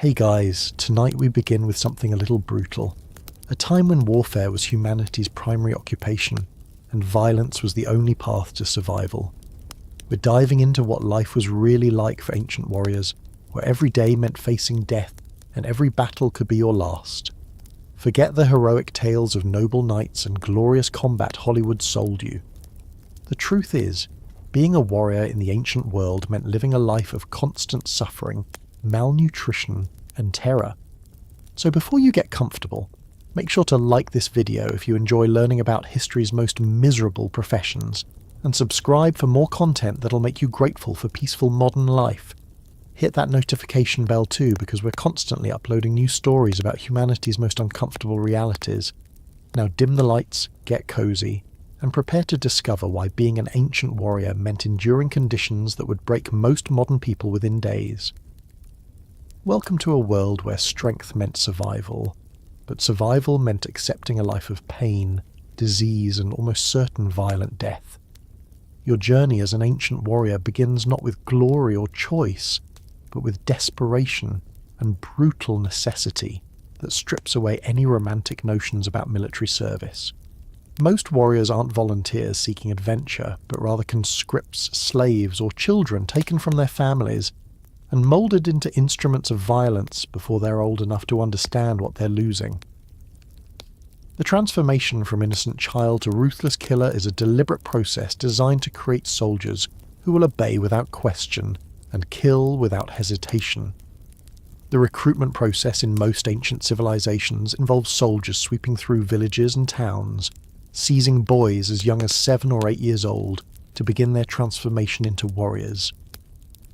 Hey guys, tonight we begin with something a little brutal. A time when warfare was humanity's primary occupation, and violence was the only path to survival. We're diving into what life was really like for ancient warriors, where every day meant facing death, and every battle could be your last. Forget the heroic tales of noble knights and glorious combat Hollywood sold you. The truth is, being a warrior in the ancient world meant living a life of constant suffering, malnutrition, and terror. So before you get comfortable, make sure to like this video if you enjoy learning about history's most miserable professions, and subscribe for more content that'll make you grateful for peaceful modern life. Hit that notification bell too, because we're constantly uploading new stories about humanity's most uncomfortable realities. Now dim the lights, get cozy, and prepare to discover why being an ancient warrior meant enduring conditions that would break most modern people within days. Welcome to a world where strength meant survival, but survival meant accepting a life of pain, disease, and almost certain violent death. Your journey as an ancient warrior begins not with glory or choice, but with desperation and brutal necessity that strips away any romantic notions about military service. Most warriors aren't volunteers seeking adventure, but rather conscripts, slaves, or children taken from their families and moulded into instruments of violence before they're old enough to understand what they're losing. The transformation from innocent child to ruthless killer is a deliberate process designed to create soldiers who will obey without question and kill without hesitation. The recruitment process in most ancient civilizations involves soldiers sweeping through villages and towns, seizing boys as young as 7 or 8 years old to begin their transformation into warriors.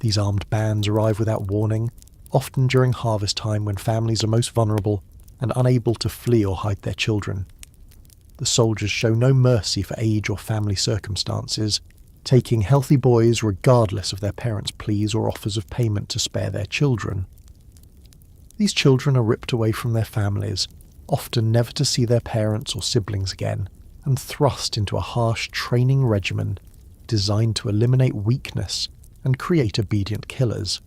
These armed bands arrive without warning, often during harvest time when families are most vulnerable and unable to flee or hide their children. The soldiers show no mercy for age or family circumstances, taking healthy boys regardless of their parents' pleas or offers of payment to spare their children. These children are ripped away from their families, often never to see their parents or siblings again, and thrust into a harsh training regimen designed to eliminate weakness and create obedient killers.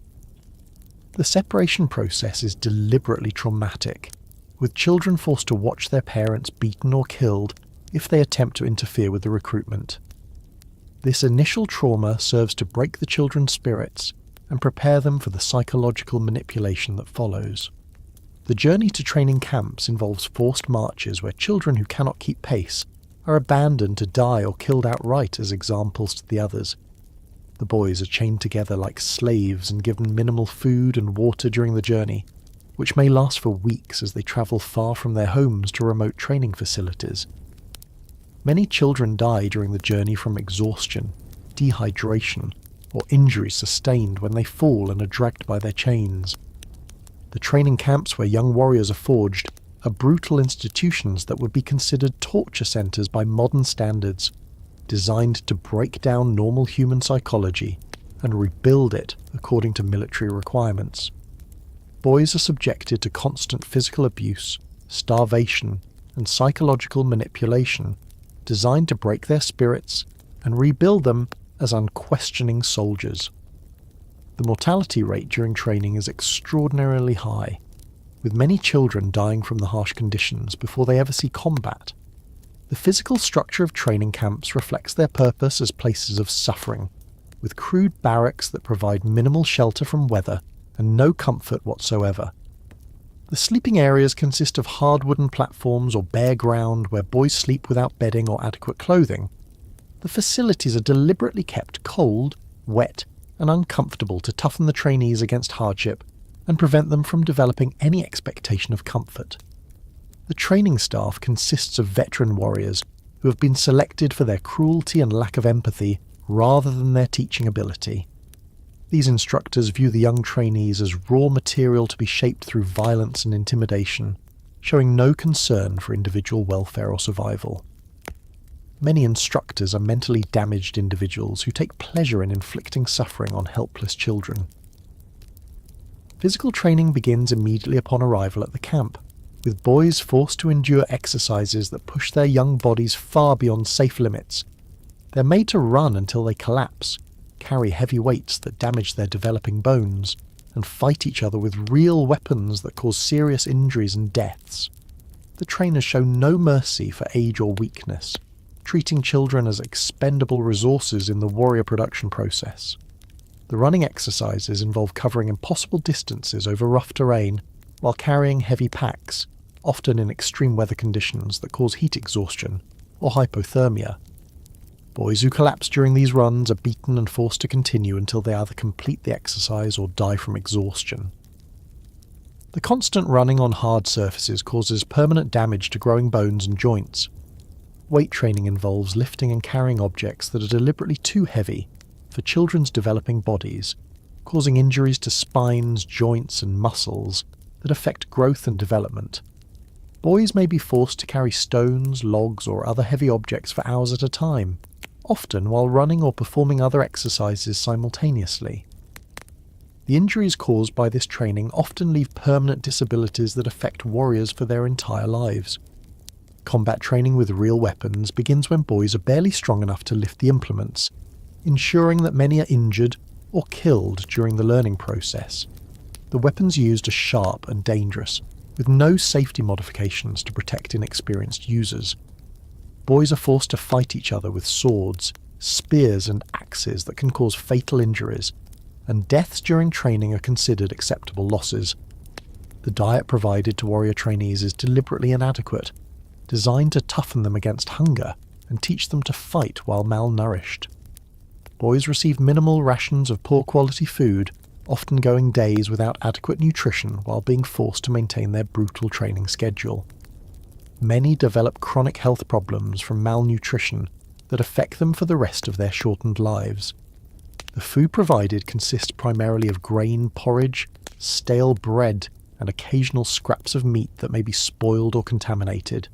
The separation process is deliberately traumatic, with children forced to watch their parents beaten or killed if they attempt to interfere with the recruitment. This initial trauma serves to break the children's spirits and prepare them for the psychological manipulation that follows. The journey to training camps involves forced marches where children who cannot keep pace are abandoned to die or killed outright as examples to the others. The boys are chained together like slaves and given minimal food and water during the journey, which may last for weeks as they travel far from their homes to remote training facilities. Many children die during the journey from exhaustion, dehydration, or injuries sustained when they fall and are dragged by their chains. The training camps where young warriors are forged are brutal institutions that would be considered torture centres by modern standards, designed to break down normal human psychology and rebuild it according to military requirements. Boys are subjected to constant physical abuse, starvation, and psychological manipulation, designed to break their spirits and rebuild them as unquestioning soldiers. The mortality rate during training is extraordinarily high, with many children dying from the harsh conditions before they ever see combat. The physical structure of training camps reflects their purpose as places of suffering, with crude barracks that provide minimal shelter from weather and no comfort whatsoever. The sleeping areas consist of hard wooden platforms or bare ground where boys sleep without bedding or adequate clothing. The facilities are deliberately kept cold, wet, and uncomfortable to toughen the trainees against hardship and prevent them from developing any expectation of comfort. The training staff consists of veteran warriors who have been selected for their cruelty and lack of empathy rather than their teaching ability. These instructors view the young trainees as raw material to be shaped through violence and intimidation, showing no concern for individual welfare or survival. Many instructors are mentally damaged individuals who take pleasure in inflicting suffering on helpless children. Physical training begins immediately upon arrival at the camp, with boys forced to endure exercises that push their young bodies far beyond safe limits. They're made to run until they collapse, carry heavy weights that damage their developing bones, and fight each other with real weapons that cause serious injuries and deaths. The trainers show no mercy for age or weakness, treating children as expendable resources in the warrior production process. The running exercises involve covering impossible distances over rough terrain while carrying heavy packs, often in extreme weather conditions that cause heat exhaustion or hypothermia. Boys who collapse during these runs are beaten and forced to continue until they either complete the exercise or die from exhaustion. The constant running on hard surfaces causes permanent damage to growing bones and joints. Weight training involves lifting and carrying objects that are deliberately too heavy for children's developing bodies, causing injuries to spines, joints, and muscles that affect growth and development. Boys may be forced to carry stones, logs, or other heavy objects for hours at a time, often while running or performing other exercises simultaneously. The injuries caused by this training often leave permanent disabilities that affect warriors for their entire lives. Combat training with real weapons begins when boys are barely strong enough to lift the implements, ensuring that many are injured or killed during the learning process. The weapons used are sharp and dangerous, with no safety modifications to protect inexperienced users. Boys are forced to fight each other with swords, spears, and axes that can cause fatal injuries, and deaths during training are considered acceptable losses. The diet provided to warrior trainees is deliberately inadequate, designed to toughen them against hunger and teach them to fight while malnourished. Boys receive minimal rations of poor quality food, often going days without adequate nutrition while being forced to maintain their brutal training schedule. Many develop chronic health problems from malnutrition that affect them for the rest of their shortened lives. The food provided consists primarily of grain porridge, stale bread, and occasional scraps of meat that may be spoiled or contaminated.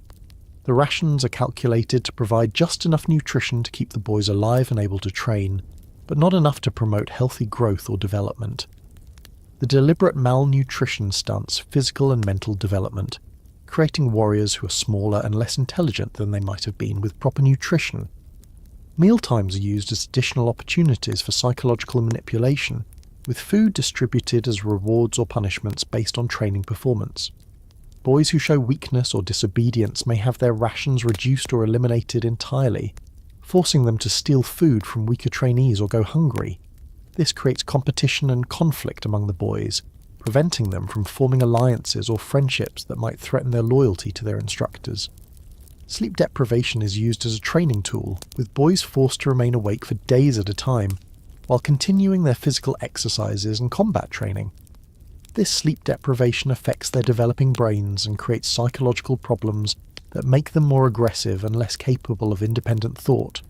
The rations are calculated to provide just enough nutrition to keep the boys alive and able to train, but not enough to promote healthy growth or development. The deliberate malnutrition stunts physical and mental development, creating warriors who are smaller and less intelligent than they might have been with proper nutrition. Mealtimes are used as additional opportunities for psychological manipulation, with food distributed as rewards or punishments based on training performance. Boys who show weakness or disobedience may have their rations reduced or eliminated entirely, forcing them to steal food from weaker trainees or go hungry. This creates competition and conflict among the boys, preventing them from forming alliances or friendships that might threaten their loyalty to their instructors. Sleep deprivation is used as a training tool, with boys forced to remain awake for days at a time, while continuing their physical exercises and combat training. This sleep deprivation affects their developing brains and creates psychological problems that make them more aggressive and less capable of independent thought.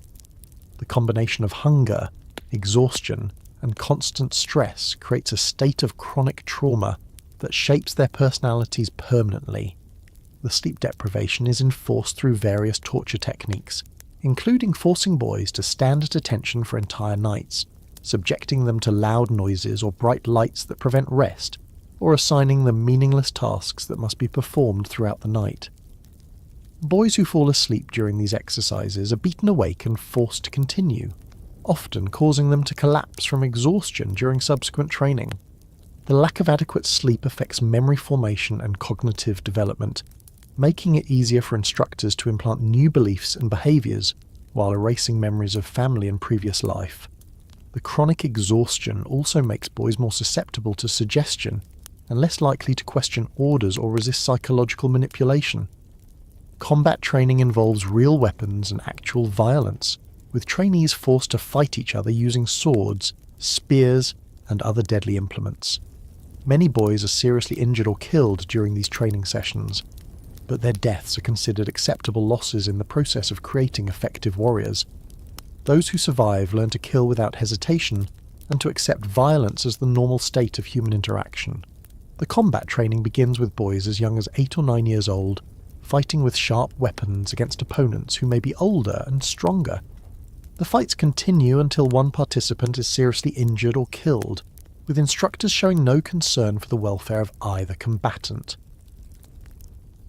The combination of hunger, exhaustion, and constant stress creates a state of chronic trauma that shapes their personalities permanently. The sleep deprivation is enforced through various torture techniques, including forcing boys to stand at attention for entire nights, subjecting them to loud noises or bright lights that prevent rest, or assigning them meaningless tasks that must be performed throughout the night. Boys who fall asleep during these exercises are beaten awake and forced to continue, often causing them to collapse from exhaustion during subsequent training. The lack of adequate sleep affects memory formation and cognitive development, making it easier for instructors to implant new beliefs and behaviours while erasing memories of family and previous life. The chronic exhaustion also makes boys more susceptible to suggestion and less likely to question orders or resist psychological manipulation. Combat training involves real weapons and actual violence, with trainees forced to fight each other using swords, spears, and other deadly implements. Many boys are seriously injured or killed during these training sessions, but their deaths are considered acceptable losses in the process of creating effective warriors. Those who survive learn to kill without hesitation and to accept violence as the normal state of human interaction. The combat training begins with boys as young as 8 or 9 years old, fighting with sharp weapons against opponents who may be older and stronger. The fights continue until one participant is seriously injured or killed, with instructors showing no concern for the welfare of either combatant.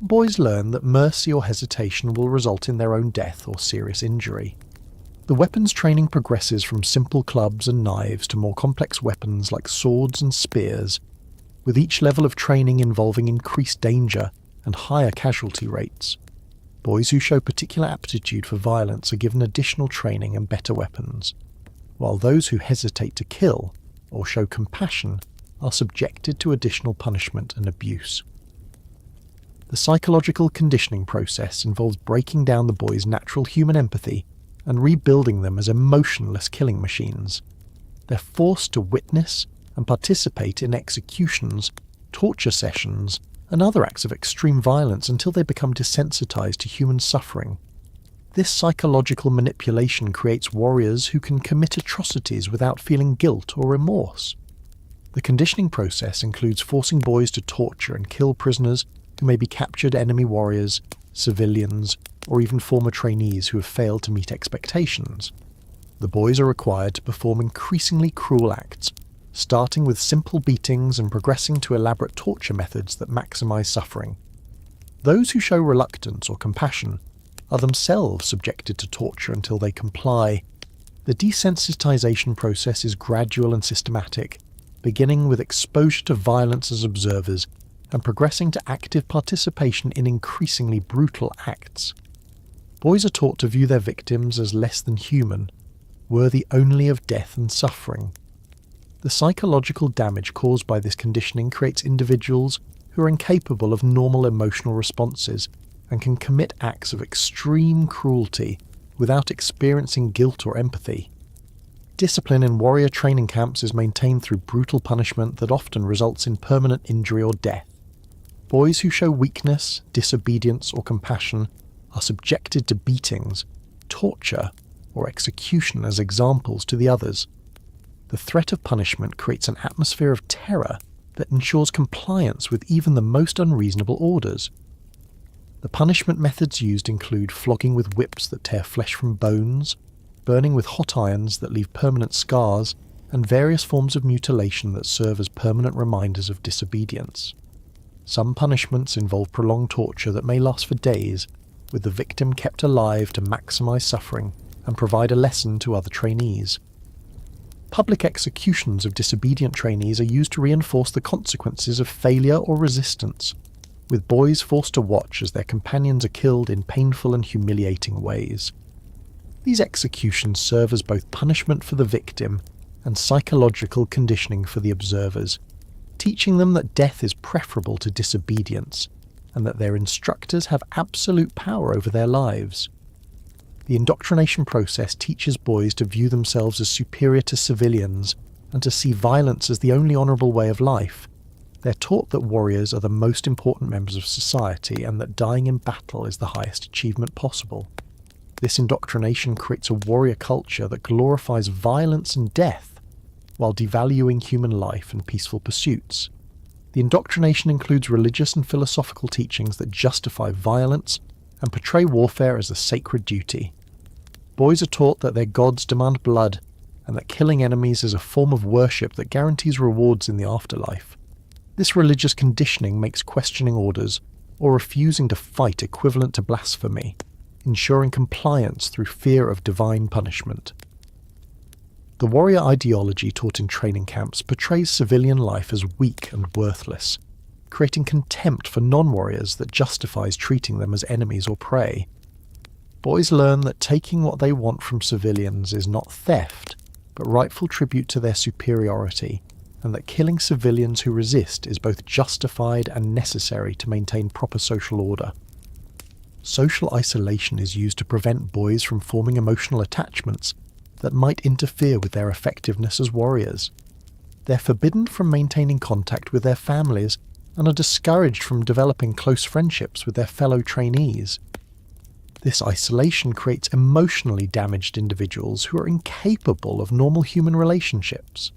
Boys learn that mercy or hesitation will result in their own death or serious injury. The weapons training progresses from simple clubs and knives to more complex weapons like swords and spears, with each level of training involving increased danger and higher casualty rates. Boys who show particular aptitude for violence are given additional training and better weapons, while those who hesitate to kill or show compassion are subjected to additional punishment and abuse. The psychological conditioning process involves breaking down the boys' natural human empathy and rebuilding them as emotionless killing machines. They're forced to witness and participate in executions, torture sessions, and other acts of extreme violence until they become desensitized to human suffering. This psychological manipulation creates warriors who can commit atrocities without feeling guilt or remorse. The conditioning process includes forcing boys to torture and kill prisoners who may be captured enemy warriors, civilians, or even former trainees who have failed to meet expectations. The boys are required to perform increasingly cruel acts, starting with simple beatings and progressing to elaborate torture methods that maximize suffering. Those who show reluctance or compassion are themselves subjected to torture until they comply. The desensitization process is gradual and systematic, beginning with exposure to violence as observers and progressing to active participation in increasingly brutal acts. Boys are taught to view their victims as less than human, worthy only of death and suffering. The psychological damage caused by this conditioning creates individuals who are incapable of normal emotional responses and can commit acts of extreme cruelty without experiencing guilt or empathy. Discipline in warrior training camps is maintained through brutal punishment that often results in permanent injury or death. Boys who show weakness, disobedience, or compassion are subjected to beatings, torture, or execution as examples to the others. The threat of punishment creates an atmosphere of terror that ensures compliance with even the most unreasonable orders. The punishment methods used include flogging with whips that tear flesh from bones, burning with hot irons that leave permanent scars, and various forms of mutilation that serve as permanent reminders of disobedience. Some punishments involve prolonged torture that may last for days, with the victim kept alive to maximize suffering and provide a lesson to other trainees. Public executions of disobedient trainees are used to reinforce the consequences of failure or resistance, with boys forced to watch as their companions are killed in painful and humiliating ways. These executions serve as both punishment for the victim and psychological conditioning for the observers, teaching them that death is preferable to disobedience and that their instructors have absolute power over their lives. The indoctrination process teaches boys to view themselves as superior to civilians and to see violence as the only honourable way of life. They're taught that warriors are the most important members of society and that dying in battle is the highest achievement possible. This indoctrination creates a warrior culture that glorifies violence and death while devaluing human life and peaceful pursuits. The indoctrination includes religious and philosophical teachings that justify violence and portray warfare as a sacred duty. Boys are taught that their gods demand blood and that killing enemies is a form of worship that guarantees rewards in the afterlife. This religious conditioning makes questioning orders or refusing to fight equivalent to blasphemy, ensuring compliance through fear of divine punishment. The warrior ideology taught in training camps portrays civilian life as weak and worthless, creating contempt for non-warriors that justifies treating them as enemies or prey. Boys learn that taking what they want from civilians is not theft, but rightful tribute to their superiority, and that killing civilians who resist is both justified and necessary to maintain proper social order. Social isolation is used to prevent boys from forming emotional attachments that might interfere with their effectiveness as warriors. They're forbidden from maintaining contact with their families and are discouraged from developing close friendships with their fellow trainees. This isolation creates emotionally damaged individuals who are incapable of normal human relationships.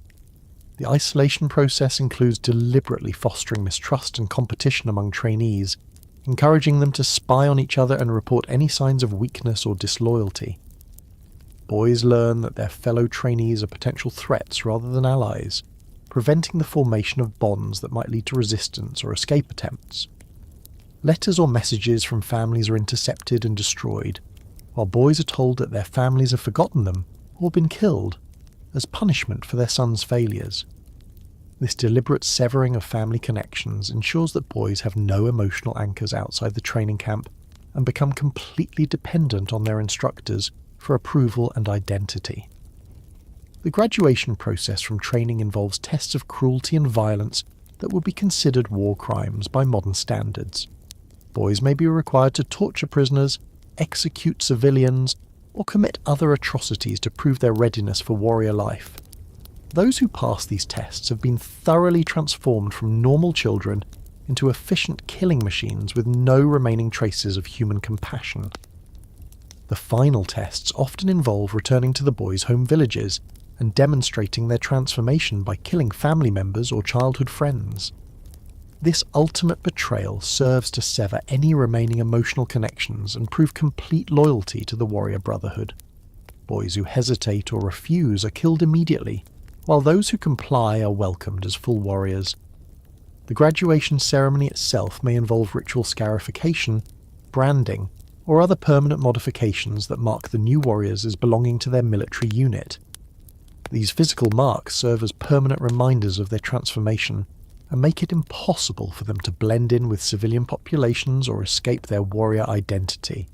The isolation process includes deliberately fostering mistrust and competition among trainees, encouraging them to spy on each other and report any signs of weakness or disloyalty. Boys learn that their fellow trainees are potential threats rather than allies, preventing the formation of bonds that might lead to resistance or escape attempts. Letters or messages from families are intercepted and destroyed, while boys are told that their families have forgotten them or been killed as punishment for their sons' failures. This deliberate severing of family connections ensures that boys have no emotional anchors outside the training camp and become completely dependent on their instructors for approval and identity. The graduation process from training involves tests of cruelty and violence that would be considered war crimes by modern standards. Boys may be required to torture prisoners, execute civilians, or commit other atrocities to prove their readiness for warrior life. Those who pass these tests have been thoroughly transformed from normal children into efficient killing machines with no remaining traces of human compassion. The final tests often involve returning to the boys' home villages and demonstrating their transformation by killing family members or childhood friends. This ultimate betrayal serves to sever any remaining emotional connections and prove complete loyalty to the warrior brotherhood. Boys who hesitate or refuse are killed immediately, while those who comply are welcomed as full warriors. The graduation ceremony itself may involve ritual scarification, branding, or other permanent modifications that mark the new warriors as belonging to their military unit. These physical marks serve as permanent reminders of their transformation and make it impossible for them to blend in with civilian populations or escape their warrior identity.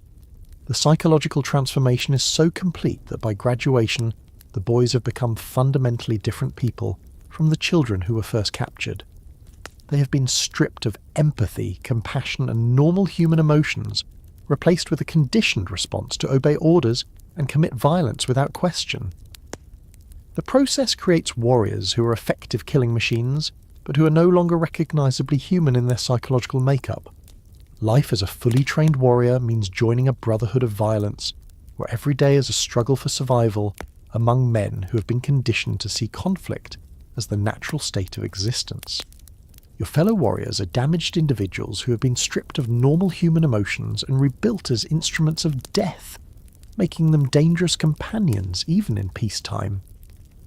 The psychological transformation is so complete that by graduation, the boys have become fundamentally different people from the children who were first captured. They have been stripped of empathy, compassion, and normal human emotions, replaced with a conditioned response to obey orders and commit violence without question. The process creates warriors who are effective killing machines, but who are no longer recognisably human in their psychological makeup. Life as a fully trained warrior means joining a brotherhood of violence, where every day is a struggle for survival among men who have been conditioned to see conflict as the natural state of existence. Your fellow warriors are damaged individuals who have been stripped of normal human emotions and rebuilt as instruments of death, making them dangerous companions even in peacetime.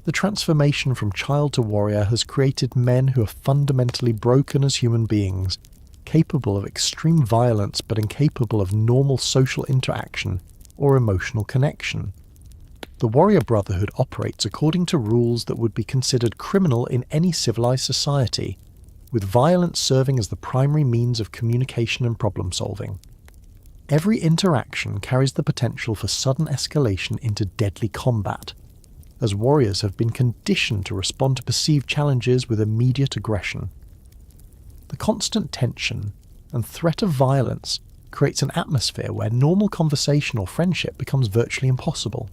The transformation from child to warrior has created men who are fundamentally broken as human beings, capable of extreme violence but incapable of normal social interaction or emotional connection. The warrior brotherhood operates according to rules that would be considered criminal in any civilized society, with violence serving as the primary means of communication and problem solving. Every interaction carries the potential for sudden escalation into deadly combat, as warriors have been conditioned to respond to perceived challenges with immediate aggression. The constant tension and threat of violence creates an atmosphere where normal conversation or friendship becomes virtually impossible.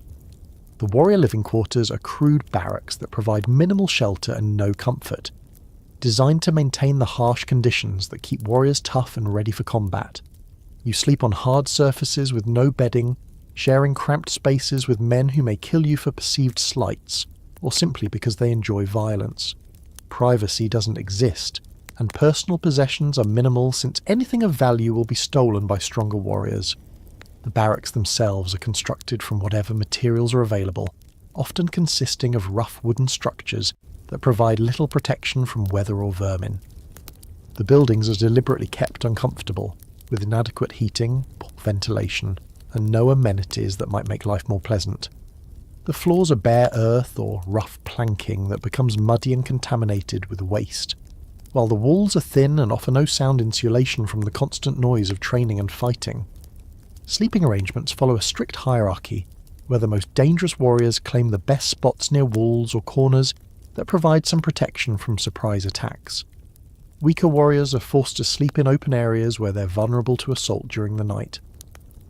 The warrior living quarters are crude barracks that provide minimal shelter and no comfort, designed to maintain the harsh conditions that keep warriors tough and ready for combat. You sleep on hard surfaces with no bedding, sharing cramped spaces with men who may kill you for perceived slights, or simply because they enjoy violence. Privacy doesn't exist, and personal possessions are minimal since anything of value will be stolen by stronger warriors. The barracks themselves are constructed from whatever materials are available, often consisting of rough wooden structures that provide little protection from weather or vermin. The buildings are deliberately kept uncomfortable, with inadequate heating, poor ventilation, and no amenities that might make life more pleasant. The floors are bare earth or rough planking that becomes muddy and contaminated with waste, while the walls are thin and offer no sound insulation from the constant noise of training and fighting. Sleeping arrangements follow a strict hierarchy, where the most dangerous warriors claim the best spots near walls or corners that provide some protection from surprise attacks. Weaker warriors are forced to sleep in open areas where they're vulnerable to assault during the night.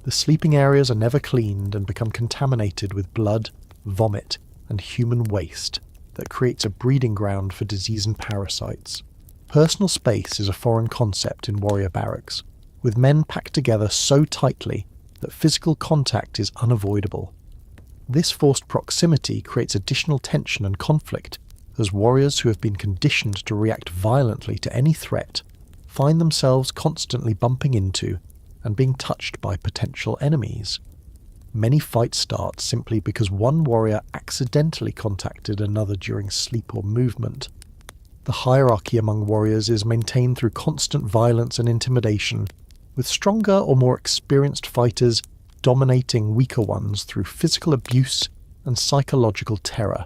The sleeping areas are never cleaned and become contaminated with blood, vomit, and human waste that creates a breeding ground for disease and parasites. Personal space is a foreign concept in warrior barracks, with men packed together so tightly that physical contact is unavoidable. This forced proximity creates additional tension and conflict, as warriors who have been conditioned to react violently to any threat find themselves constantly bumping into and being touched by potential enemies. Many fights start simply because one warrior accidentally contacted another during sleep or movement. The hierarchy among warriors is maintained through constant violence and intimidation, with stronger or more experienced fighters dominating weaker ones through physical abuse and psychological terror.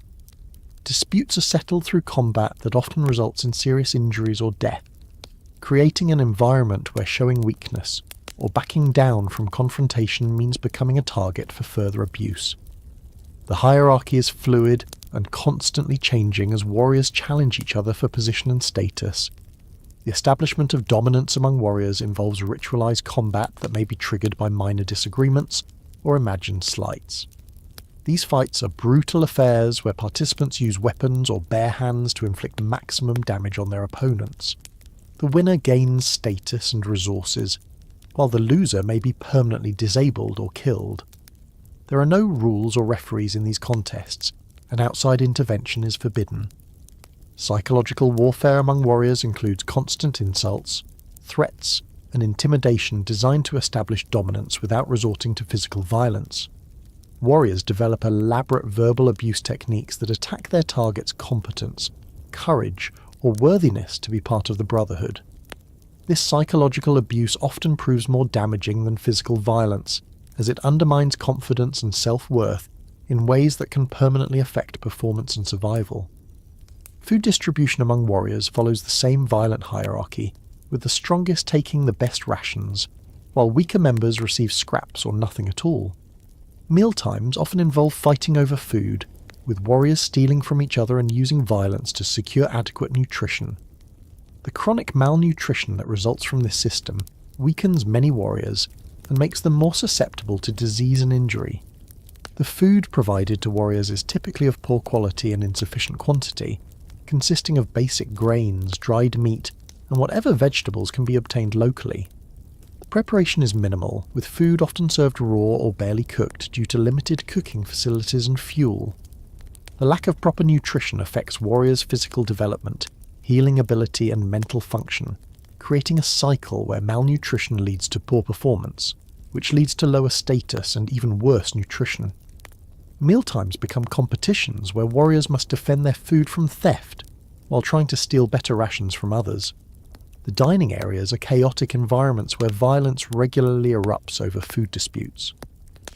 Disputes are settled through combat that often results in serious injuries or death, creating an environment where showing weakness or backing down from confrontation means becoming a target for further abuse. The hierarchy is fluid and constantly changing as warriors challenge each other for position and status. The establishment of dominance among warriors involves ritualized combat that may be triggered by minor disagreements or imagined slights. These fights are brutal affairs where participants use weapons or bare hands to inflict maximum damage on their opponents. The winner gains status and resources, while the loser may be permanently disabled or killed. There are no rules or referees in these contests, and outside intervention is forbidden. Psychological warfare among warriors includes constant insults, threats, and intimidation designed to establish dominance without resorting to physical violence. Warriors develop elaborate verbal abuse techniques that attack their target's competence, courage, or worthiness to be part of the brotherhood. This psychological abuse often proves more damaging than physical violence, as it undermines confidence and self-worth in ways that can permanently affect performance and survival. Food distribution among warriors follows the same violent hierarchy, with the strongest taking the best rations, while weaker members receive scraps or nothing at all. Mealtimes often involve fighting over food, with warriors stealing from each other and using violence to secure adequate nutrition. The chronic malnutrition that results from this system weakens many warriors and makes them more susceptible to disease and injury. The food provided to warriors is typically of poor quality and insufficient quantity, consisting of basic grains, dried meat, and whatever vegetables can be obtained locally. The preparation is minimal, with food often served raw or barely cooked due to limited cooking facilities and fuel. The lack of proper nutrition affects warriors' physical development, healing ability, and mental function, creating a cycle where malnutrition leads to poor performance, which leads to lower status and even worse nutrition. Mealtimes become competitions where warriors must defend their food from theft, while trying to steal better rations from others. The dining areas are chaotic environments where violence regularly erupts over food disputes.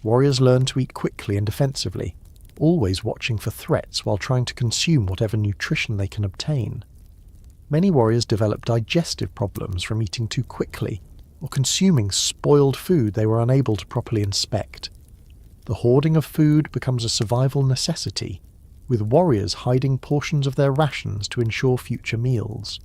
Warriors learn to eat quickly and defensively, always watching for threats while trying to consume whatever nutrition they can obtain. Many warriors develop digestive problems from eating too quickly or consuming spoiled food they were unable to properly inspect. The hoarding of food becomes a survival necessity, with warriors hiding portions of their rations to ensure future meals.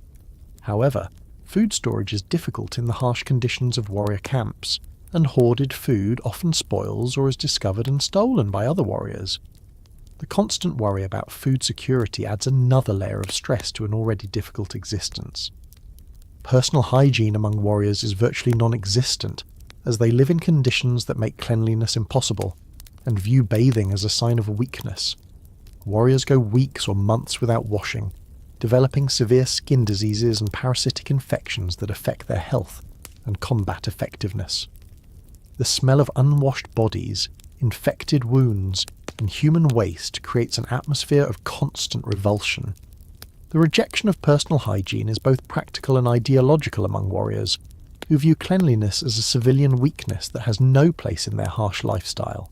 However, food storage is difficult in the harsh conditions of warrior camps, and hoarded food often spoils or is discovered and stolen by other warriors. The constant worry about food security adds another layer of stress to an already difficult existence. Personal hygiene among warriors is virtually non-existent, as they live in conditions that make cleanliness impossible, and view bathing as a sign of weakness. Warriors go weeks or months without washing, developing severe skin diseases and parasitic infections that affect their health and combat effectiveness. The smell of unwashed bodies, infected wounds, and human waste creates an atmosphere of constant revulsion. The rejection of personal hygiene is both practical and ideological among warriors, who view cleanliness as a civilian weakness that has no place in their harsh lifestyle.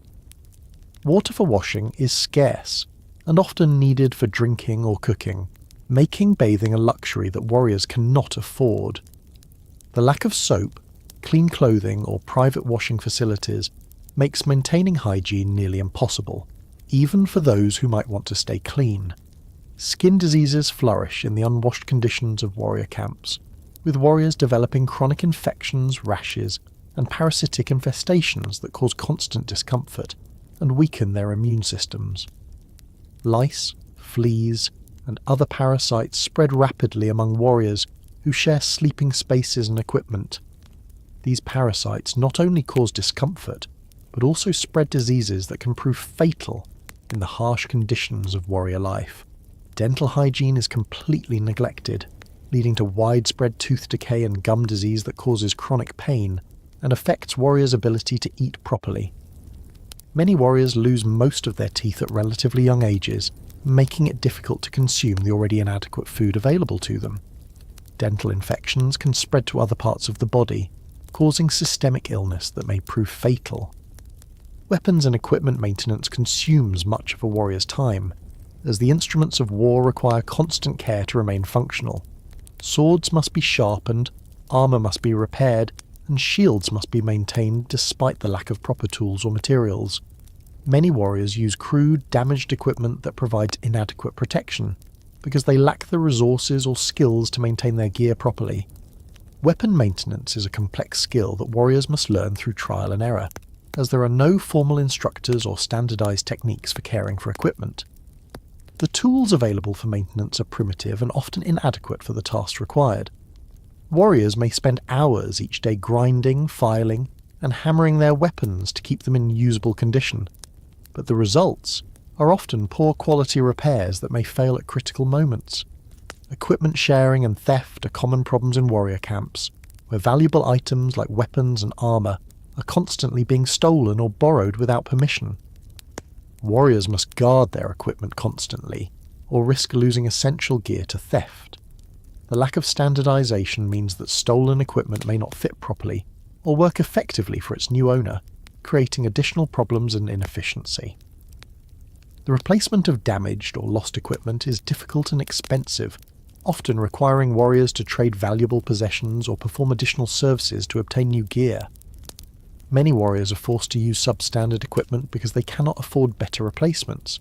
Water for washing is scarce, and often needed for drinking or cooking, making bathing a luxury that warriors cannot afford. The lack of soap, clean clothing, or private washing facilities makes maintaining hygiene nearly impossible, even for those who might want to stay clean. Skin diseases flourish in the unwashed conditions of warrior camps, with warriors developing chronic infections, rashes, and parasitic infestations that cause constant discomfort and weaken their immune systems. Lice, fleas, and other parasites spread rapidly among warriors who share sleeping spaces and equipment. These parasites not only cause discomfort, but also spread diseases that can prove fatal in the harsh conditions of warrior life. Dental hygiene is completely neglected, leading to widespread tooth decay and gum disease that causes chronic pain and affects warriors' ability to eat properly. Many warriors lose most of their teeth at relatively young ages, making it difficult to consume the already inadequate food available to them. Dental infections can spread to other parts of the body, causing systemic illness that may prove fatal. Weapons and equipment maintenance consumes much of a warrior's time, as the instruments of war require constant care to remain functional. Swords must be sharpened, armour must be repaired, and shields must be maintained despite the lack of proper tools or materials. Many warriors use crude, damaged equipment that provides inadequate protection, because they lack the resources or skills to maintain their gear properly. Weapon maintenance is a complex skill that warriors must learn through trial and error, as there are no formal instructors or standardised techniques for caring for equipment. The tools available for maintenance are primitive and often inadequate for the tasks required. Warriors may spend hours each day grinding, filing, and hammering their weapons to keep them in usable condition, but the results are often poor quality repairs that may fail at critical moments. Equipment sharing and theft are common problems in warrior camps, where valuable items like weapons and armour are constantly being stolen or borrowed without permission. Warriors must guard their equipment constantly, or risk losing essential gear to theft. The lack of standardisation means that stolen equipment may not fit properly or work effectively for its new owner, creating additional problems and inefficiency. The replacement of damaged or lost equipment is difficult and expensive, often requiring warriors to trade valuable possessions or perform additional services to obtain new gear. Many warriors are forced to use substandard equipment because they cannot afford better replacements.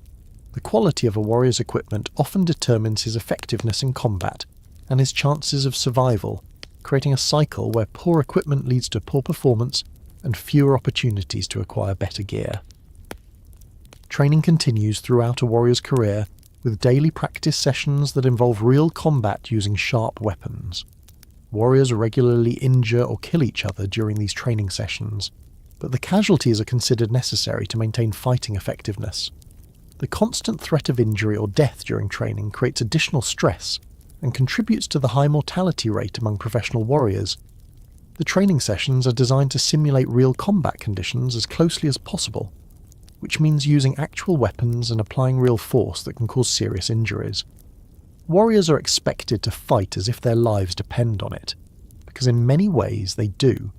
The quality of a warrior's equipment often determines his effectiveness in combat and his chances of survival, creating a cycle where poor equipment leads to poor performance and fewer opportunities to acquire better gear. Training continues throughout a warrior's career, with daily practice sessions that involve real combat using sharp weapons. Warriors regularly injure or kill each other during these training sessions, but the casualties are considered necessary to maintain fighting effectiveness. The constant threat of injury or death during training creates additional stress and contributes to the high mortality rate among professional warriors. The training sessions are designed to simulate real combat conditions as closely as possible, which means using actual weapons and applying real force that can cause serious injuries. Warriors are expected to fight as if their lives depend on it, because in many ways they do.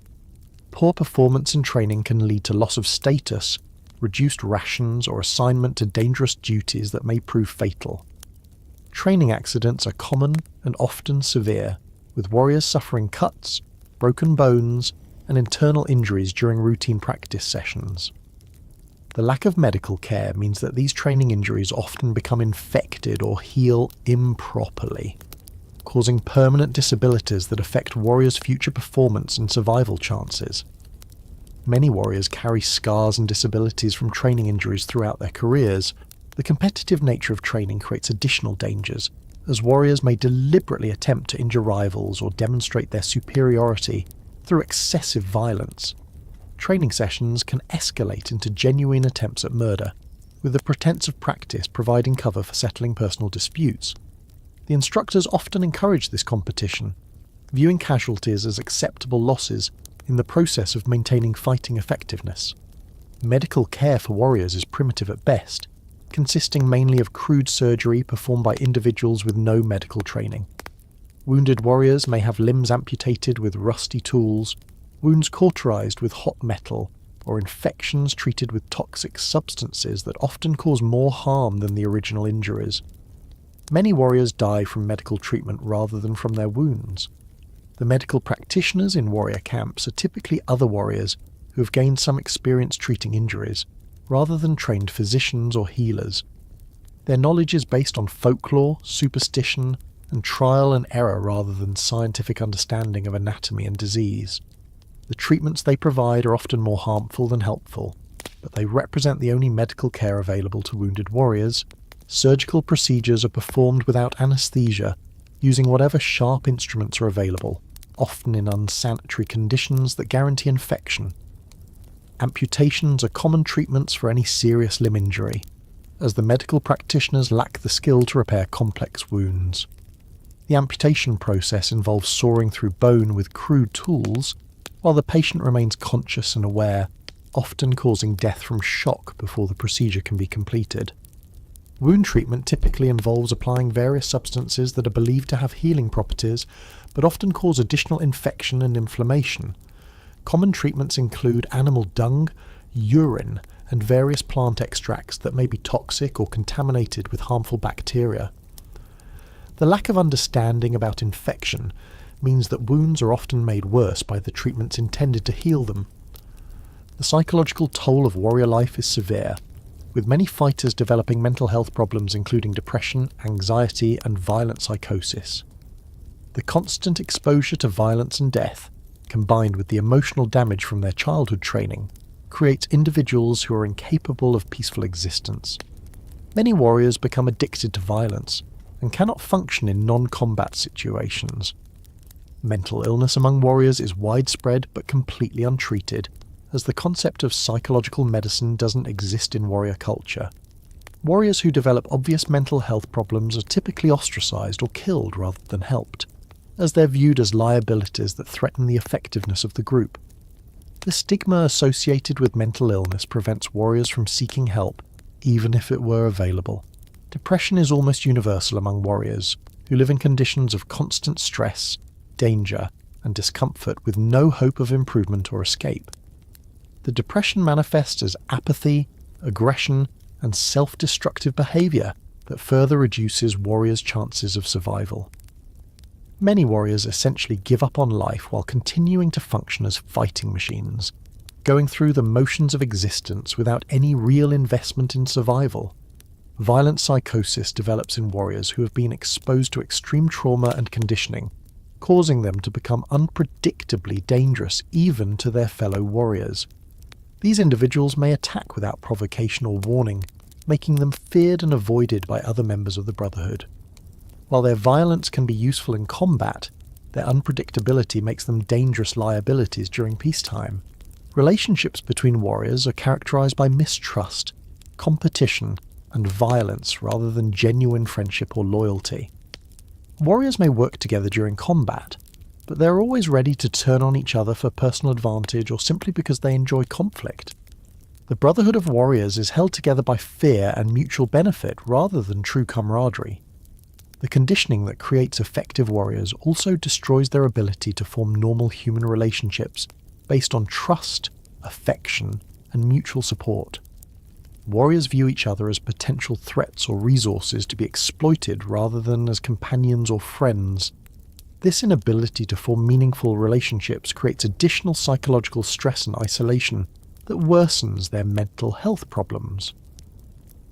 Poor performance in training can lead to loss of status, reduced rations, or assignment to dangerous duties that may prove fatal. Training accidents are common and often severe, with warriors suffering cuts, broken bones, and internal injuries during routine practice sessions. The lack of medical care means that these training injuries often become infected or heal improperly, causing permanent disabilities that affect warriors' future performance and survival chances. Many warriors carry scars and disabilities from training injuries throughout their careers. The competitive nature of training creates additional dangers, as warriors may deliberately attempt to injure rivals or demonstrate their superiority through excessive violence. Training sessions can escalate into genuine attempts at murder, with the pretense of practice providing cover for settling personal disputes. The instructors often encourage this competition, viewing casualties as acceptable losses in the process of maintaining fighting effectiveness. Medical care for warriors is primitive at best, consisting mainly of crude surgery performed by individuals with no medical training. Wounded warriors may have limbs amputated with rusty tools, wounds cauterized with hot metal, or infections treated with toxic substances that often cause more harm than the original injuries. Many warriors die from medical treatment rather than from their wounds. The medical practitioners in warrior camps are typically other warriors who have gained some experience treating injuries, rather than trained physicians or healers. Their knowledge is based on folklore, superstition, and trial and error rather than scientific understanding of anatomy and disease. The treatments they provide are often more harmful than helpful, but they represent the only medical care available to wounded warriors. Surgical procedures are performed without anesthesia, using whatever sharp instruments are available, often in unsanitary conditions that guarantee infection. Amputations are common treatments for any serious limb injury, as the medical practitioners lack the skill to repair complex wounds. The amputation process involves sawing through bone with crude tools, while the patient remains conscious and aware, often causing death from shock before the procedure can be completed. Wound treatment typically involves applying various substances that are believed to have healing properties, but often cause additional infection and inflammation. Common treatments include animal dung, urine, and various plant extracts that may be toxic or contaminated with harmful bacteria. The lack of understanding about infection means that wounds are often made worse by the treatments intended to heal them. The psychological toll of warrior life is severe, with many fighters developing mental health problems including depression, anxiety, and violent psychosis. The constant exposure to violence and death, combined with the emotional damage from their childhood training, creates individuals who are incapable of peaceful existence. Many warriors become addicted to violence and cannot function in non-combat situations. Mental illness among warriors is widespread but completely untreated, as the concept of psychological medicine doesn't exist in warrior culture. Warriors who develop obvious mental health problems are typically ostracized or killed rather than helped, as they're viewed as liabilities that threaten the effectiveness of the group. The stigma associated with mental illness prevents warriors from seeking help, even if it were available. Depression is almost universal among warriors, who live in conditions of constant stress, danger, and discomfort with no hope of improvement or escape. The depression manifests as apathy, aggression, and self-destructive behaviour that further reduces warriors' chances of survival. Many warriors essentially give up on life while continuing to function as fighting machines, going through the motions of existence without any real investment in survival. Violent psychosis develops in warriors who have been exposed to extreme trauma and conditioning, causing them to become unpredictably dangerous even to their fellow warriors. These individuals may attack without provocation or warning, making them feared and avoided by other members of the Brotherhood. While their violence can be useful in combat, their unpredictability makes them dangerous liabilities during peacetime. Relationships between warriors are characterized by mistrust, competition, and violence rather than genuine friendship or loyalty. Warriors may work together during combat, but they're always ready to turn on each other for personal advantage or simply because they enjoy conflict. The Brotherhood of Warriors is held together by fear and mutual benefit rather than true camaraderie. The conditioning that creates effective warriors also destroys their ability to form normal human relationships based on trust, affection, and mutual support. Warriors view each other as potential threats or resources to be exploited rather than as companions or friends. This inability to form meaningful relationships creates additional psychological stress and isolation that worsens their mental health problems.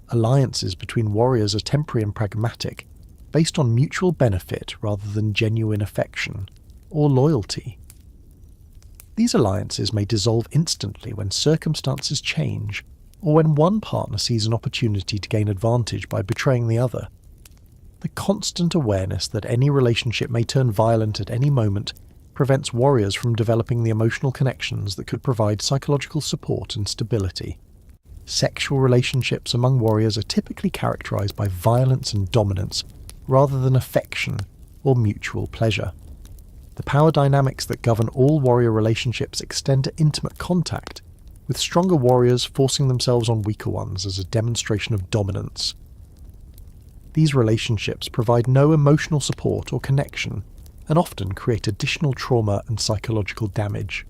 Alliances between warriors are temporary and pragmatic, based on mutual benefit rather than genuine affection or loyalty. These alliances may dissolve instantly when circumstances change, or when one partner sees an opportunity to gain advantage by betraying the other. The constant awareness that any relationship may turn violent at any moment prevents warriors from developing the emotional connections that could provide psychological support and stability. Sexual relationships among warriors are typically characterized by violence and dominance, rather than affection or mutual pleasure. The power dynamics that govern all warrior relationships extend to intimate contact, with stronger warriors forcing themselves on weaker ones as a demonstration of dominance. These relationships provide no emotional support or connection, and often create additional trauma and psychological damage.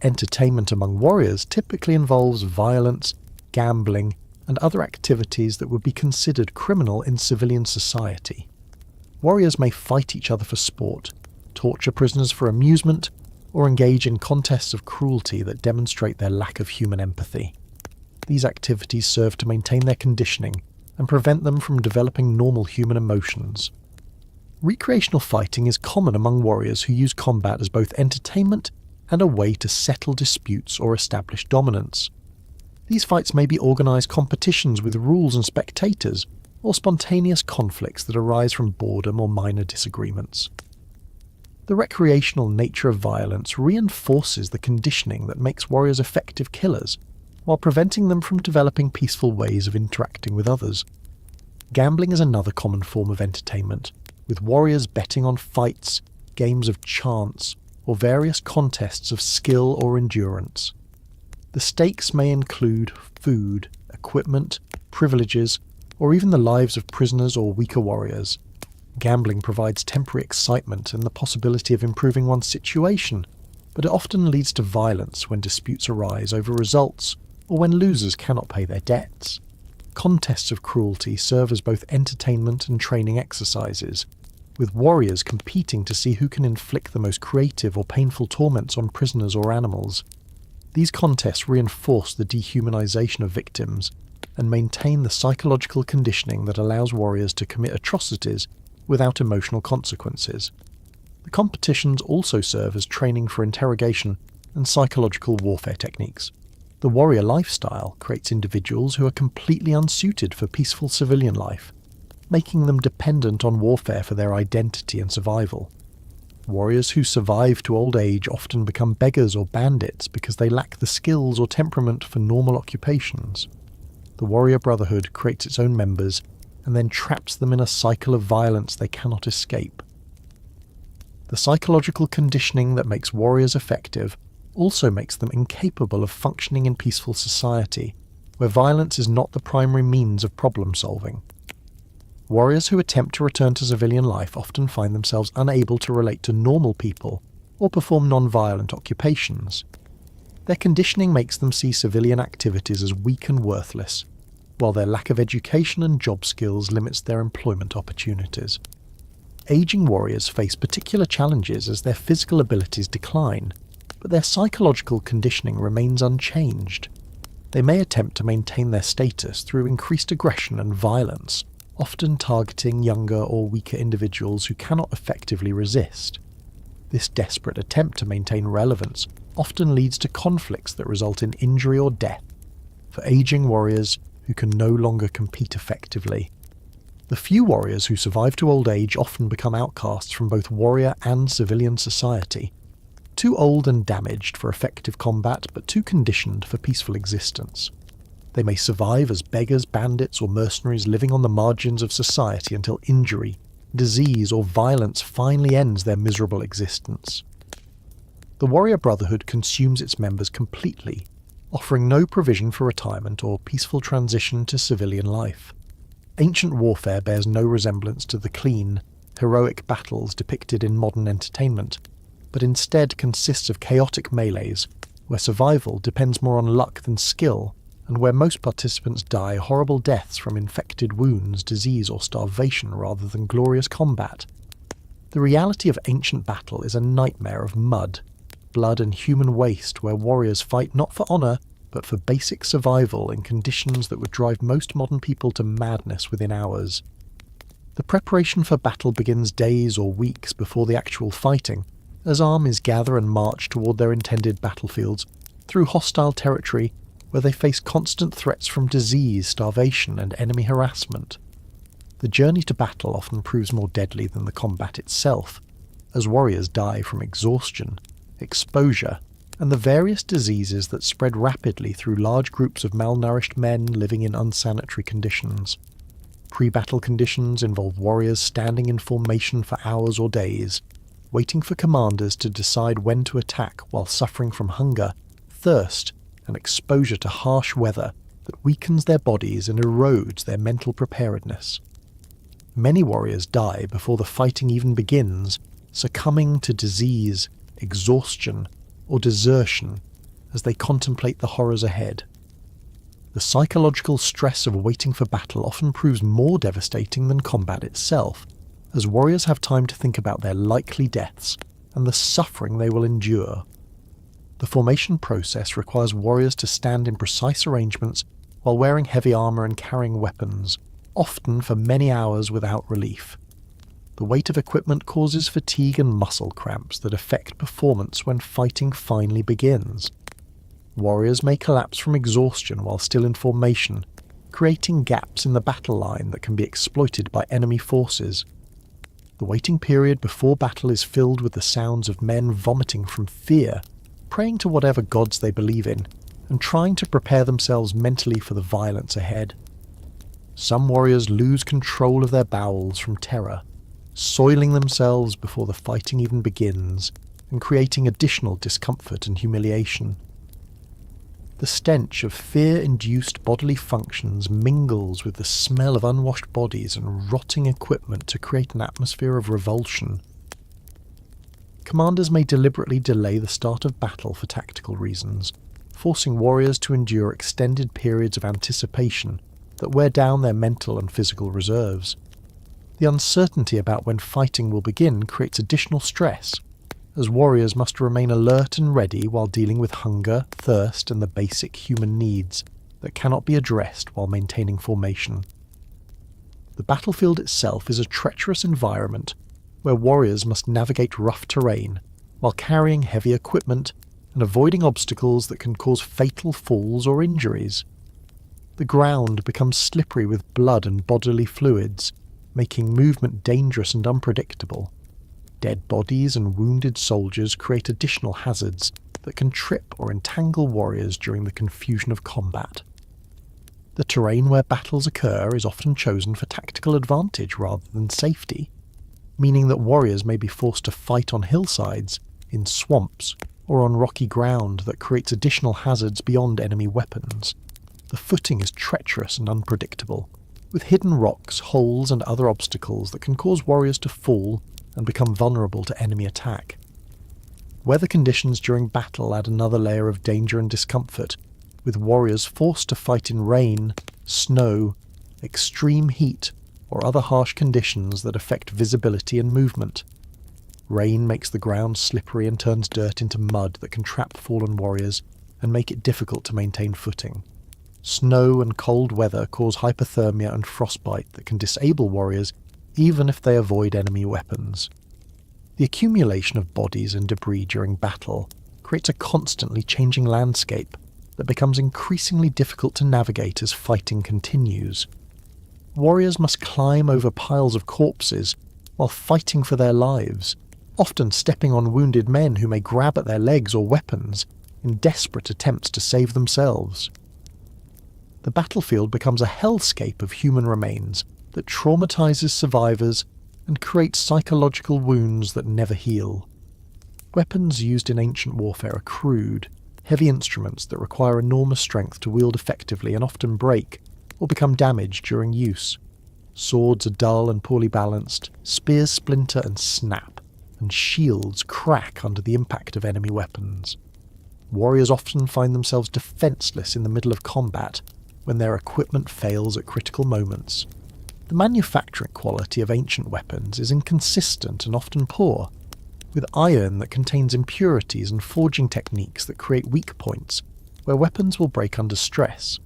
Entertainment among warriors typically involves violence, gambling, and other activities that would be considered criminal in civilian society. Warriors may fight each other for sport, torture prisoners for amusement, or engage in contests of cruelty that demonstrate their lack of human empathy. These activities serve to maintain their conditioning and prevent them from developing normal human emotions. Recreational fighting is common among warriors who use combat as both entertainment and a way to settle disputes or establish dominance. These fights may be organised competitions with rules and spectators, or spontaneous conflicts that arise from boredom or minor disagreements. The recreational nature of violence reinforces the conditioning that makes warriors effective killers, while preventing them from developing peaceful ways of interacting with others. Gambling is another common form of entertainment, with warriors betting on fights, games of chance, or various contests of skill or endurance. The stakes may include food, equipment, privileges, or even the lives of prisoners or weaker warriors. Gambling provides temporary excitement and the possibility of improving one's situation, but it often leads to violence when disputes arise over results or when losers cannot pay their debts. Contests of cruelty serve as both entertainment and training exercises, with warriors competing to see who can inflict the most creative or painful torments on prisoners or animals. These contests reinforce the dehumanization of victims and maintain the psychological conditioning that allows warriors to commit atrocities without emotional consequences. The competitions also serve as training for interrogation and psychological warfare techniques. The warrior lifestyle creates individuals who are completely unsuited for peaceful civilian life, making them dependent on warfare for their identity and survival. Warriors who survive to old age often become beggars or bandits because they lack the skills or temperament for normal occupations. The warrior brotherhood creates its own members and then traps them in a cycle of violence they cannot escape. The psychological conditioning that makes warriors effective also makes them incapable of functioning in peaceful society, where violence is not the primary means of problem solving. Warriors who attempt to return to civilian life often find themselves unable to relate to normal people or perform non-violent occupations. Their conditioning makes them see civilian activities as weak and worthless, while their lack of education and job skills limits their employment opportunities. Aging warriors face particular challenges as their physical abilities decline, but their psychological conditioning remains unchanged. They may attempt to maintain their status through increased aggression and violence, often targeting younger or weaker individuals who cannot effectively resist. This desperate attempt to maintain relevance often leads to conflicts that result in injury or death for aging warriors who can no longer compete effectively. The few warriors who survive to old age often become outcasts from both warrior and civilian society, too old and damaged for effective combat but too conditioned for peaceful existence. They may survive as beggars, bandits, or mercenaries living on the margins of society until injury, disease, or violence finally ends their miserable existence. The warrior brotherhood consumes its members completely, offering no provision for retirement or peaceful transition to civilian life. Ancient warfare bears no resemblance to the clean, heroic battles depicted in modern entertainment, but instead consists of chaotic melees, where survival depends more on luck than skill, and where most participants die horrible deaths from infected wounds, disease, or starvation rather than glorious combat. The reality of ancient battle is a nightmare of mud, blood, and human waste where warriors fight not for honour, but for basic survival in conditions that would drive most modern people to madness within hours. The preparation for battle begins days or weeks before the actual fighting, as armies gather and march toward their intended battlefields, through hostile territory where they face constant threats from disease, starvation, and enemy harassment. The journey to battle often proves more deadly than the combat itself, as warriors die from exhaustion, exposure, and the various diseases that spread rapidly through large groups of malnourished men living in unsanitary conditions. Pre-battle conditions involve warriors standing in formation for hours or days, waiting for commanders to decide when to attack while suffering from hunger, thirst, and exposure to harsh weather that weakens their bodies and erodes their mental preparedness. Many warriors die before the fighting even begins, succumbing to disease, exhaustion, or desertion as they contemplate the horrors ahead. The psychological stress of waiting for battle often proves more devastating than combat itself, as warriors have time to think about their likely deaths and the suffering they will endure. The formation process requires warriors to stand in precise arrangements while wearing heavy armour and carrying weapons, often for many hours without relief. The weight of equipment causes fatigue and muscle cramps that affect performance when fighting finally begins. Warriors may collapse from exhaustion while still in formation, creating gaps in the battle line that can be exploited by enemy forces. The waiting period before battle is filled with the sounds of men vomiting from fear, praying to whatever gods they believe in, and trying to prepare themselves mentally for the violence ahead. Some warriors lose control of their bowels from terror, soiling themselves before the fighting even begins, and creating additional discomfort and humiliation. The stench of fear-induced bodily functions mingles with the smell of unwashed bodies and rotting equipment to create an atmosphere of revulsion. Commanders may deliberately delay the start of battle for tactical reasons, forcing warriors to endure extended periods of anticipation that wear down their mental and physical reserves. The uncertainty about when fighting will begin creates additional stress, as warriors must remain alert and ready while dealing with hunger, thirst, and the basic human needs that cannot be addressed while maintaining formation. The battlefield itself is a treacherous environment where warriors must navigate rough terrain while carrying heavy equipment and avoiding obstacles that can cause fatal falls or injuries. The ground becomes slippery with blood and bodily fluids, making movement dangerous and unpredictable. Dead bodies and wounded soldiers create additional hazards that can trip or entangle warriors during the confusion of combat. The terrain where battles occur is often chosen for tactical advantage rather than safety, meaning that warriors may be forced to fight on hillsides, in swamps, or on rocky ground that creates additional hazards beyond enemy weapons. The footing is treacherous and unpredictable, with hidden rocks, holes, and other obstacles that can cause warriors to fall and become vulnerable to enemy attack. Weather conditions during battle add another layer of danger and discomfort, with warriors forced to fight in rain, snow, extreme heat, or other harsh conditions that affect visibility and movement. Rain makes the ground slippery and turns dirt into mud that can trap fallen warriors and make it difficult to maintain footing. Snow and cold weather cause hypothermia and frostbite that can disable warriors even if they avoid enemy weapons. The accumulation of bodies and debris during battle creates a constantly changing landscape that becomes increasingly difficult to navigate as fighting continues. Warriors must climb over piles of corpses while fighting for their lives, often stepping on wounded men who may grab at their legs or weapons in desperate attempts to save themselves. The battlefield becomes a hellscape of human remains that traumatizes survivors and creates psychological wounds that never heal. Weapons used in ancient warfare are crude, heavy instruments that require enormous strength to wield effectively and often break or become damaged during use. Swords are dull and poorly balanced, spears splinter and snap, and shields crack under the impact of enemy weapons. Warriors often find themselves defenseless in the middle of combat when their equipment fails at critical moments. The manufacturing quality of ancient weapons is inconsistent and often poor, with iron that contains impurities and forging techniques that create weak points where weapons will break under stress.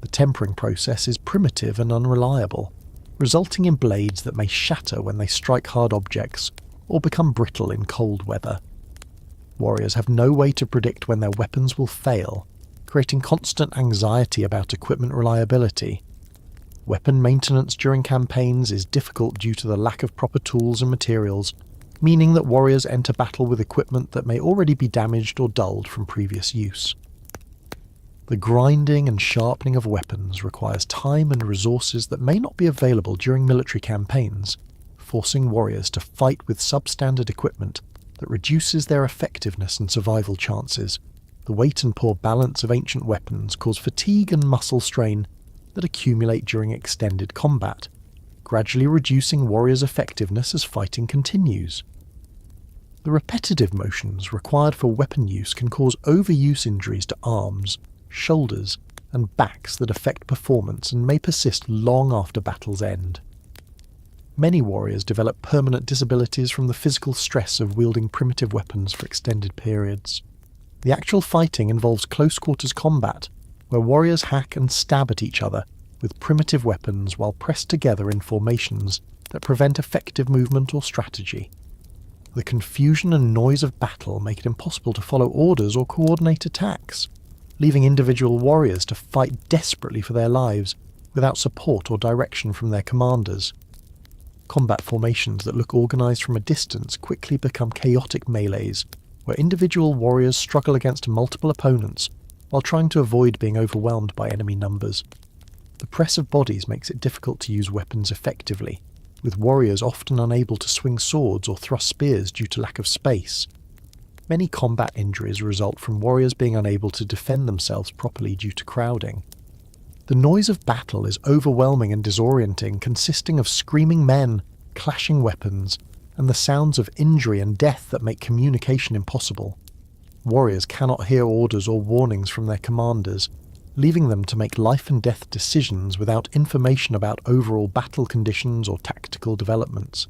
The tempering process is primitive and unreliable, resulting in blades that may shatter when they strike hard objects or become brittle in cold weather. Warriors have no way to predict when their weapons will fail, creating constant anxiety about equipment reliability. Weapon maintenance during campaigns is difficult due to the lack of proper tools and materials, meaning that warriors enter battle with equipment that may already be damaged or dulled from previous use. The grinding and sharpening of weapons requires time and resources that may not be available during military campaigns, forcing warriors to fight with substandard equipment that reduces their effectiveness and survival chances. The weight and poor balance of ancient weapons cause fatigue and muscle strain that accumulate during extended combat, gradually reducing warriors' effectiveness as fighting continues. The repetitive motions required for weapon use can cause overuse injuries to arms, shoulders, and backs that affect performance and may persist long after battle's end. Many warriors develop permanent disabilities from the physical stress of wielding primitive weapons for extended periods. The actual fighting involves close-quarters combat, where warriors hack and stab at each other with primitive weapons while pressed together in formations that prevent effective movement or strategy. The confusion and noise of battle make it impossible to follow orders or coordinate attacks, leaving individual warriors to fight desperately for their lives without support or direction from their commanders. Combat formations that look organised from a distance quickly become chaotic melees, where individual warriors struggle against multiple opponents while trying to avoid being overwhelmed by enemy numbers. The press of bodies makes it difficult to use weapons effectively, with warriors often unable to swing swords or thrust spears due to lack of space. Many combat injuries result from warriors being unable to defend themselves properly due to crowding. The noise of battle is overwhelming and disorienting, consisting of screaming men, clashing weapons, and the sounds of injury and death that make communication impossible. Warriors cannot hear orders or warnings from their commanders, leaving them to make life and death decisions without information about overall battle conditions or tactical developments.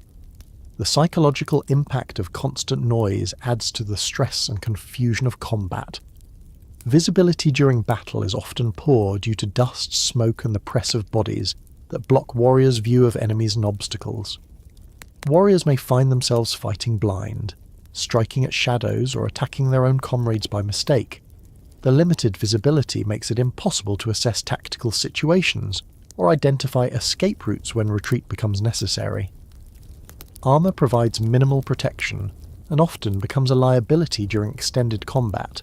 The psychological impact of constant noise adds to the stress and confusion of combat. Visibility during battle is often poor due to dust, smoke, and the press of bodies that block warriors' view of enemies and obstacles. Warriors may find themselves fighting blind, striking at shadows or attacking their own comrades by mistake. The limited visibility makes it impossible to assess tactical situations or identify escape routes when retreat becomes necessary. Armour provides minimal protection and often becomes a liability during extended combat,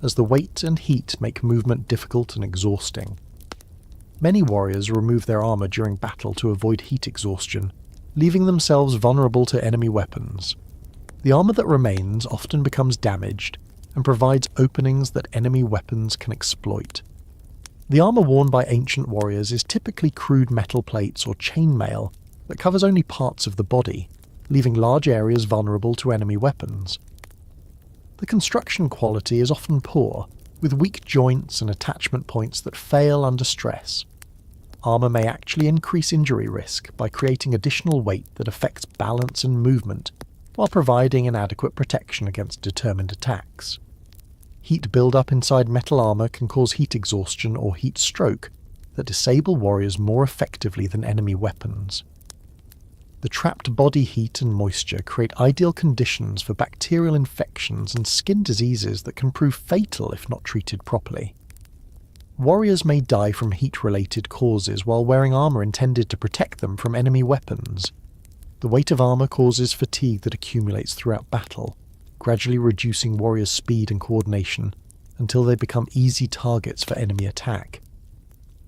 as the weight and heat make movement difficult and exhausting. Many warriors remove their armour during battle to avoid heat exhaustion, leaving themselves vulnerable to enemy weapons. The armour that remains often becomes damaged and provides openings that enemy weapons can exploit. The armour worn by ancient warriors is typically crude metal plates or chainmail that covers only parts of the body, leaving large areas vulnerable to enemy weapons. The construction quality is often poor, with weak joints and attachment points that fail under stress. Armour may actually increase injury risk by creating additional weight that affects balance and movement, while providing inadequate protection against determined attacks. Heat build-up inside metal armour can cause heat exhaustion or heat stroke that disable warriors more effectively than enemy weapons. The trapped body heat and moisture create ideal conditions for bacterial infections and skin diseases that can prove fatal if not treated properly. Warriors may die from heat-related causes while wearing armour intended to protect them from enemy weapons. The weight of armour causes fatigue that accumulates throughout battle, gradually reducing warriors' speed and coordination until they become easy targets for enemy attack.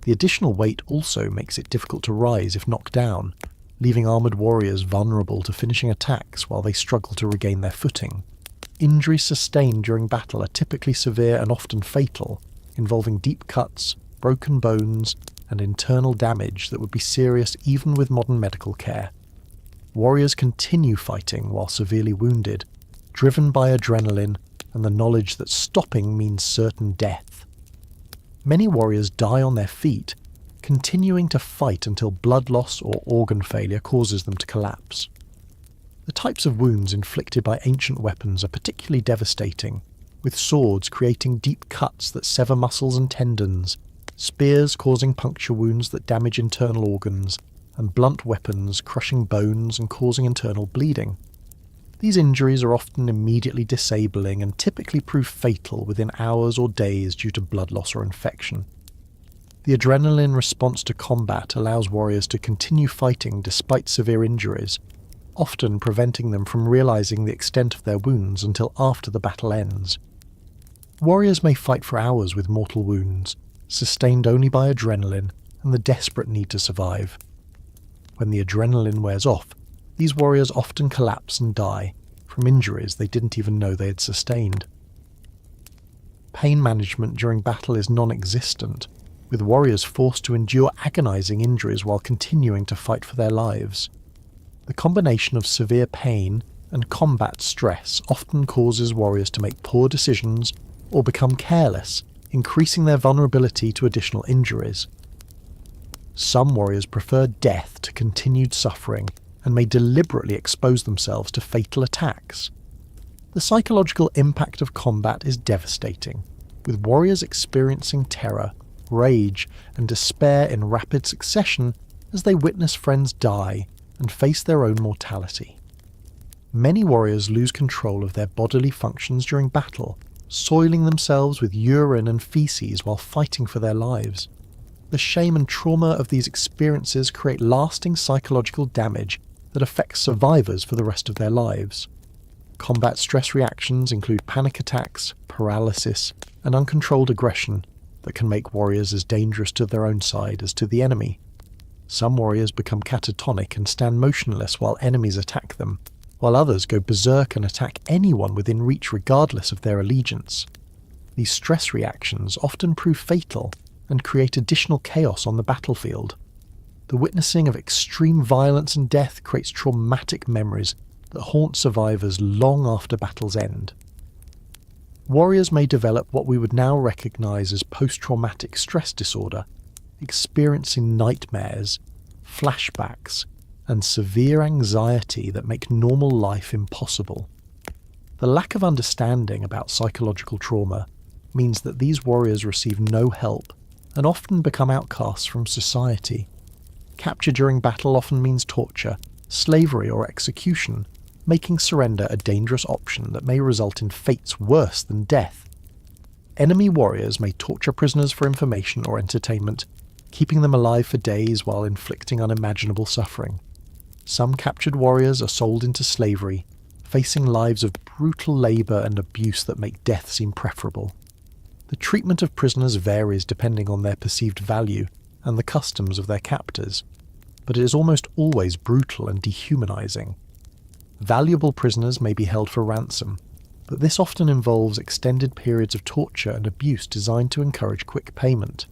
The additional weight also makes it difficult to rise if knocked down, leaving armoured warriors vulnerable to finishing attacks while they struggle to regain their footing. Injuries sustained during battle are typically severe and often fatal, involving deep cuts, broken bones, and internal damage that would be serious even with modern medical care. Warriors continue fighting while severely wounded, driven by adrenaline and the knowledge that stopping means certain death. Many warriors die on their feet, continuing to fight until blood loss or organ failure causes them to collapse. The types of wounds inflicted by ancient weapons are particularly devastating, with swords creating deep cuts that sever muscles and tendons, spears causing puncture wounds that damage internal organs, and blunt weapons crushing bones and causing internal bleeding. These injuries are often immediately disabling and typically prove fatal within hours or days due to blood loss or infection. The adrenaline response to combat allows warriors to continue fighting despite severe injuries, often preventing them from realizing the extent of their wounds until after the battle ends. Warriors may fight for hours with mortal wounds, sustained only by adrenaline and the desperate need to survive. When the adrenaline wears off, these warriors often collapse and die from injuries they didn't even know they had sustained. Pain management during battle is non-existent, with warriors forced to endure agonizing injuries while continuing to fight for their lives. The combination of severe pain and combat stress often causes warriors to make poor decisions or become careless, increasing their vulnerability to additional injuries. Some warriors prefer death to continued suffering and may deliberately expose themselves to fatal attacks. The psychological impact of combat is devastating, with warriors experiencing terror, rage, and despair in rapid succession as they witness friends die and face their own mortality. Many warriors lose control of their bodily functions during battle, soiling themselves with urine and feces while fighting for their lives. The shame and trauma of these experiences create lasting psychological damage that affects survivors for the rest of their lives. Combat stress reactions include panic attacks, paralysis, and uncontrolled aggression that can make warriors as dangerous to their own side as to the enemy. Some warriors become catatonic and stand motionless while enemies attack them, while others go berserk and attack anyone within reach regardless of their allegiance. These stress reactions often prove fatal and create additional chaos on the battlefield. The witnessing of extreme violence and death creates traumatic memories that haunt survivors long after battles end. warriors may develop what we would now recognize as post-traumatic stress disorder, experiencing nightmares, flashbacks, and severe anxiety that make normal life impossible. The lack of understanding about psychological trauma means that these warriors receive no help and often become outcasts from society. Capture during battle often means torture, slavery, or execution, making surrender a dangerous option that may result in fates worse than death. Enemy warriors may torture prisoners for information or entertainment, keeping them alive for days while inflicting unimaginable suffering. Some captured warriors are sold into slavery, facing lives of brutal labour and abuse that make death seem preferable. The treatment of prisoners varies depending on their perceived value and the customs of their captors, but it is almost always brutal and dehumanising. Valuable prisoners may be held for ransom, but this often involves extended periods of torture and abuse designed to encourage quick payment.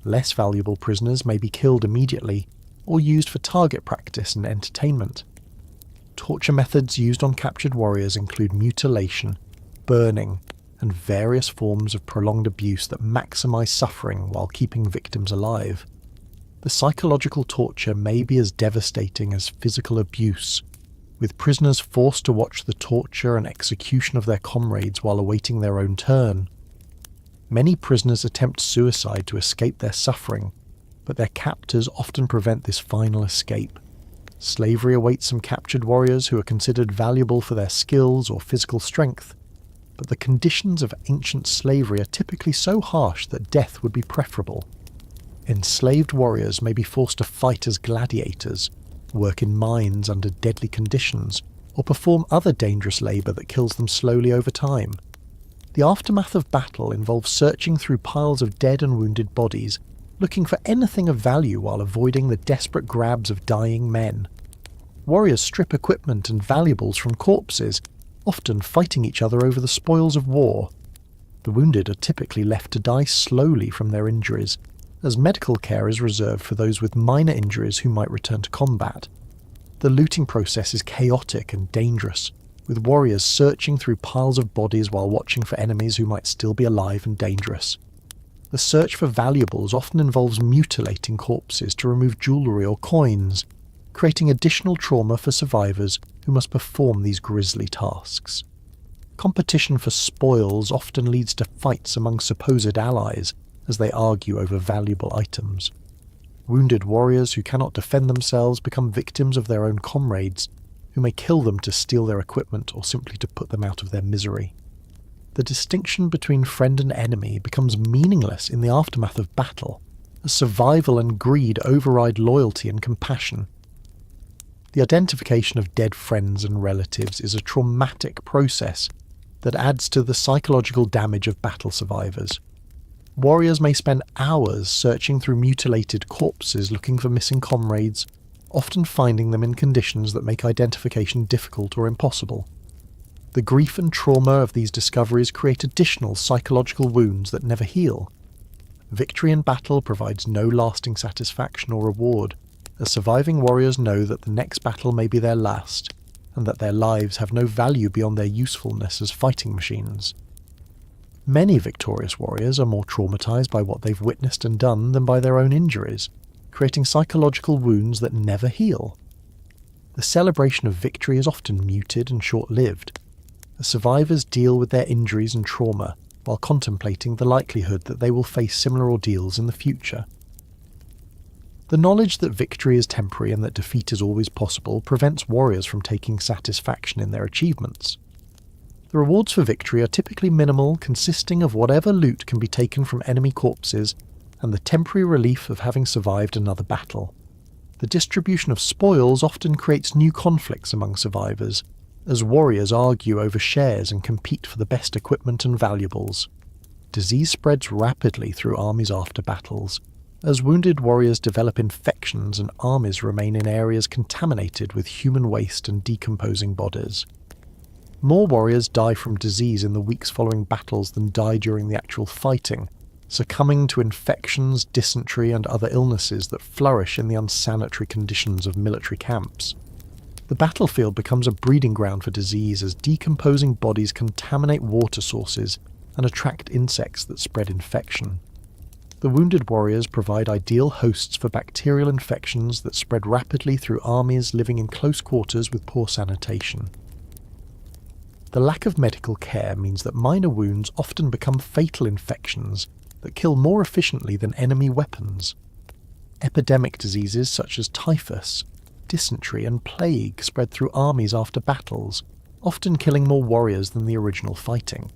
Less valuable prisoners may be killed immediately or used for target practice and entertainment. Torture methods used on captured warriors include mutilation, burning, and various forms of prolonged abuse that maximize suffering while keeping victims alive. The psychological torture may be as devastating as physical abuse, with prisoners forced to watch the torture and execution of their comrades while awaiting their own turn. Many prisoners attempt suicide to escape their suffering, but their captors often prevent this final escape. Slavery awaits some captured warriors who are considered valuable for their skills or physical strength, but the conditions of ancient slavery are typically so harsh that death would be preferable. Enslaved warriors may be forced to fight as gladiators, work in mines under deadly conditions, or perform other dangerous labour that kills them slowly over time. The aftermath of battle involves searching through piles of dead and wounded bodies, looking for anything of value while avoiding the desperate grabs of dying men. Warriors strip equipment and valuables from corpses, often fighting each other over the spoils of war. The wounded are typically left to die slowly from their injuries, as medical care is reserved for those with minor injuries who might return to combat. The looting process is chaotic and dangerous, with warriors searching through piles of bodies while watching for enemies who might still be alive and dangerous. The search for valuables often involves mutilating corpses to remove jewellery or coins, creating additional trauma for survivors who must perform these grisly tasks. Competition for spoils often leads to fights among supposed allies as they argue over valuable items. Wounded warriors who cannot defend themselves become victims of their own comrades, who may kill them to steal their equipment or simply to put them out of their misery. The distinction between friend and enemy becomes meaningless in the aftermath of battle, as survival and greed override loyalty and compassion. The identification of dead friends and relatives is a traumatic process that adds to the psychological damage of battle survivors. Warriors may spend hours searching through mutilated corpses looking for missing comrades, often finding them in conditions that make identification difficult or impossible. The grief and trauma of these discoveries create additional psychological wounds that never heal. Victory in battle provides no lasting satisfaction or reward, as surviving warriors know that the next battle may be their last, and that their lives have no value beyond their usefulness as fighting machines. Many victorious warriors are more traumatized by what they've witnessed and done than by their own injuries, creating psychological wounds that never heal. The celebration of victory is often muted and short-lived, as survivors deal with their injuries and trauma while contemplating the likelihood that they will face similar ordeals in the future. The knowledge that victory is temporary and that defeat is always possible prevents warriors from taking satisfaction in their achievements. The rewards for victory are typically minimal, consisting of whatever loot can be taken from enemy corpses and the temporary relief of having survived another battle. The distribution of spoils often creates new conflicts among survivors, as warriors argue over shares and compete for the best equipment and valuables. Disease spreads rapidly through armies after battles, as wounded warriors develop infections and armies remain in areas contaminated with human waste and decomposing bodies. More warriors die from disease in the weeks following battles than die during the actual fighting, succumbing to infections, dysentery, and other illnesses that flourish in the unsanitary conditions of military camps. The battlefield becomes a breeding ground for disease as decomposing bodies contaminate water sources and attract insects that spread infection. The wounded warriors provide ideal hosts for bacterial infections that spread rapidly through armies living in close quarters with poor sanitation. The lack of medical care means that minor wounds often become fatal infections that kill more efficiently than enemy weapons. Epidemic diseases such as typhus, dysentery and plague spread through armies after battles, often killing more warriors than the original fighting.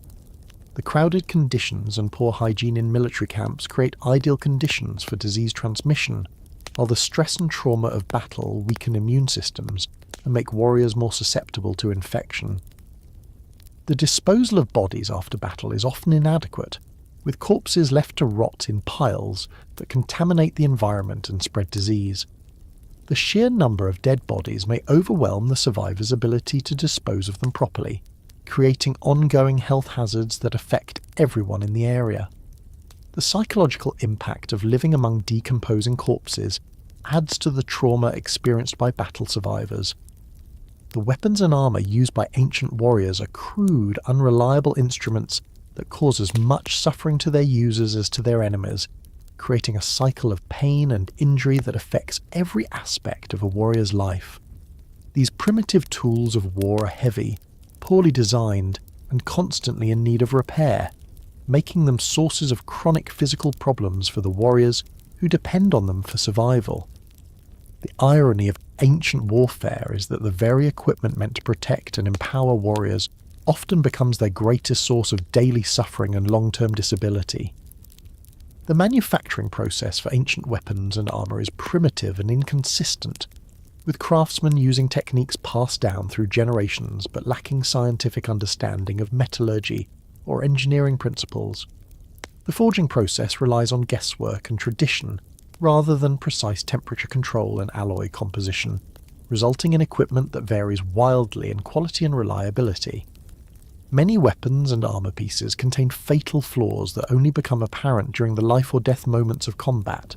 The crowded conditions and poor hygiene in military camps create ideal conditions for disease transmission, while the stress and trauma of battle weaken immune systems and make warriors more susceptible to infection. The disposal of bodies after battle is often inadequate, with corpses left to rot in piles that contaminate the environment and spread disease. The sheer number of dead bodies may overwhelm the survivors' ability to dispose of them properly, creating ongoing health hazards that affect everyone in the area. The psychological impact of living among decomposing corpses adds to the trauma experienced by battle survivors. The weapons and armour used by ancient warriors are crude, unreliable instruments that cause as much suffering to their users as to their enemies, creating a cycle of pain and injury that affects every aspect of a warrior's life. These primitive tools of war are heavy, poorly designed, and constantly in need of repair, making them sources of chronic physical problems for the warriors who depend on them for survival. The irony of ancient warfare is that the very equipment meant to protect and empower warriors often becomes their greatest source of daily suffering and long-term disability. The manufacturing process for ancient weapons and armour is primitive and inconsistent, with craftsmen using techniques passed down through generations but lacking scientific understanding of metallurgy or engineering principles. The forging process relies on guesswork and tradition rather than precise temperature control and alloy composition, resulting in equipment that varies wildly in quality and reliability. Many weapons and armour pieces contain fatal flaws that only become apparent during the life or death moments of combat.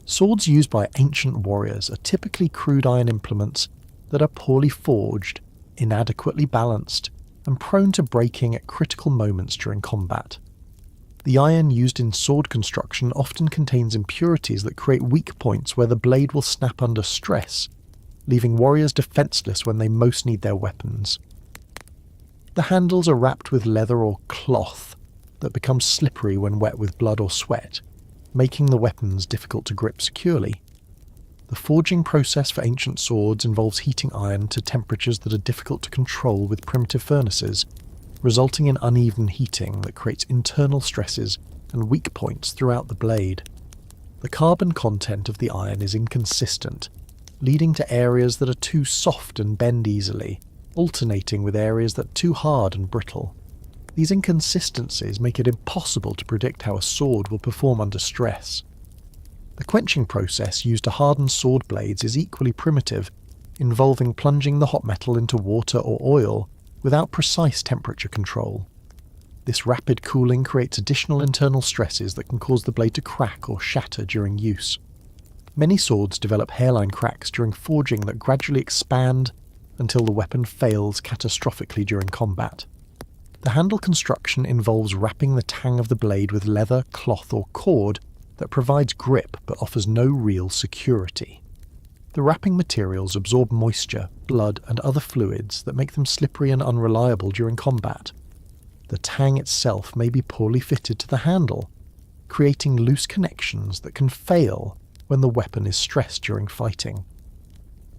Swords used by ancient warriors are typically crude iron implements that are poorly forged, inadequately balanced, and prone to breaking at critical moments during combat. The iron used in sword construction often contains impurities that create weak points where the blade will snap under stress, leaving warriors defenseless when they most need their weapons. The handles are wrapped with leather or cloth that becomes slippery when wet with blood or sweat, making the weapons difficult to grip securely. The forging process for ancient swords involves heating iron to temperatures that are difficult to control with primitive furnaces, resulting in uneven heating that creates internal stresses and weak points throughout the blade. The carbon content of the iron is inconsistent, leading to areas that are too soft and bend easily, alternating with areas that are too hard and brittle. These inconsistencies make it impossible to predict how a sword will perform under stress. The quenching process used to harden sword blades is equally primitive, involving plunging the hot metal into water or oil without precise temperature control. This rapid cooling creates additional internal stresses that can cause the blade to crack or shatter during use. Many swords develop hairline cracks during forging that gradually expand until the weapon fails catastrophically during combat. The handle construction involves wrapping the tang of the blade with leather, cloth or cord that provides grip but offers no real security. The wrapping materials absorb moisture, blood and other fluids that make them slippery and unreliable during combat. The tang itself may be poorly fitted to the handle, creating loose connections that can fail when the weapon is stressed during fighting.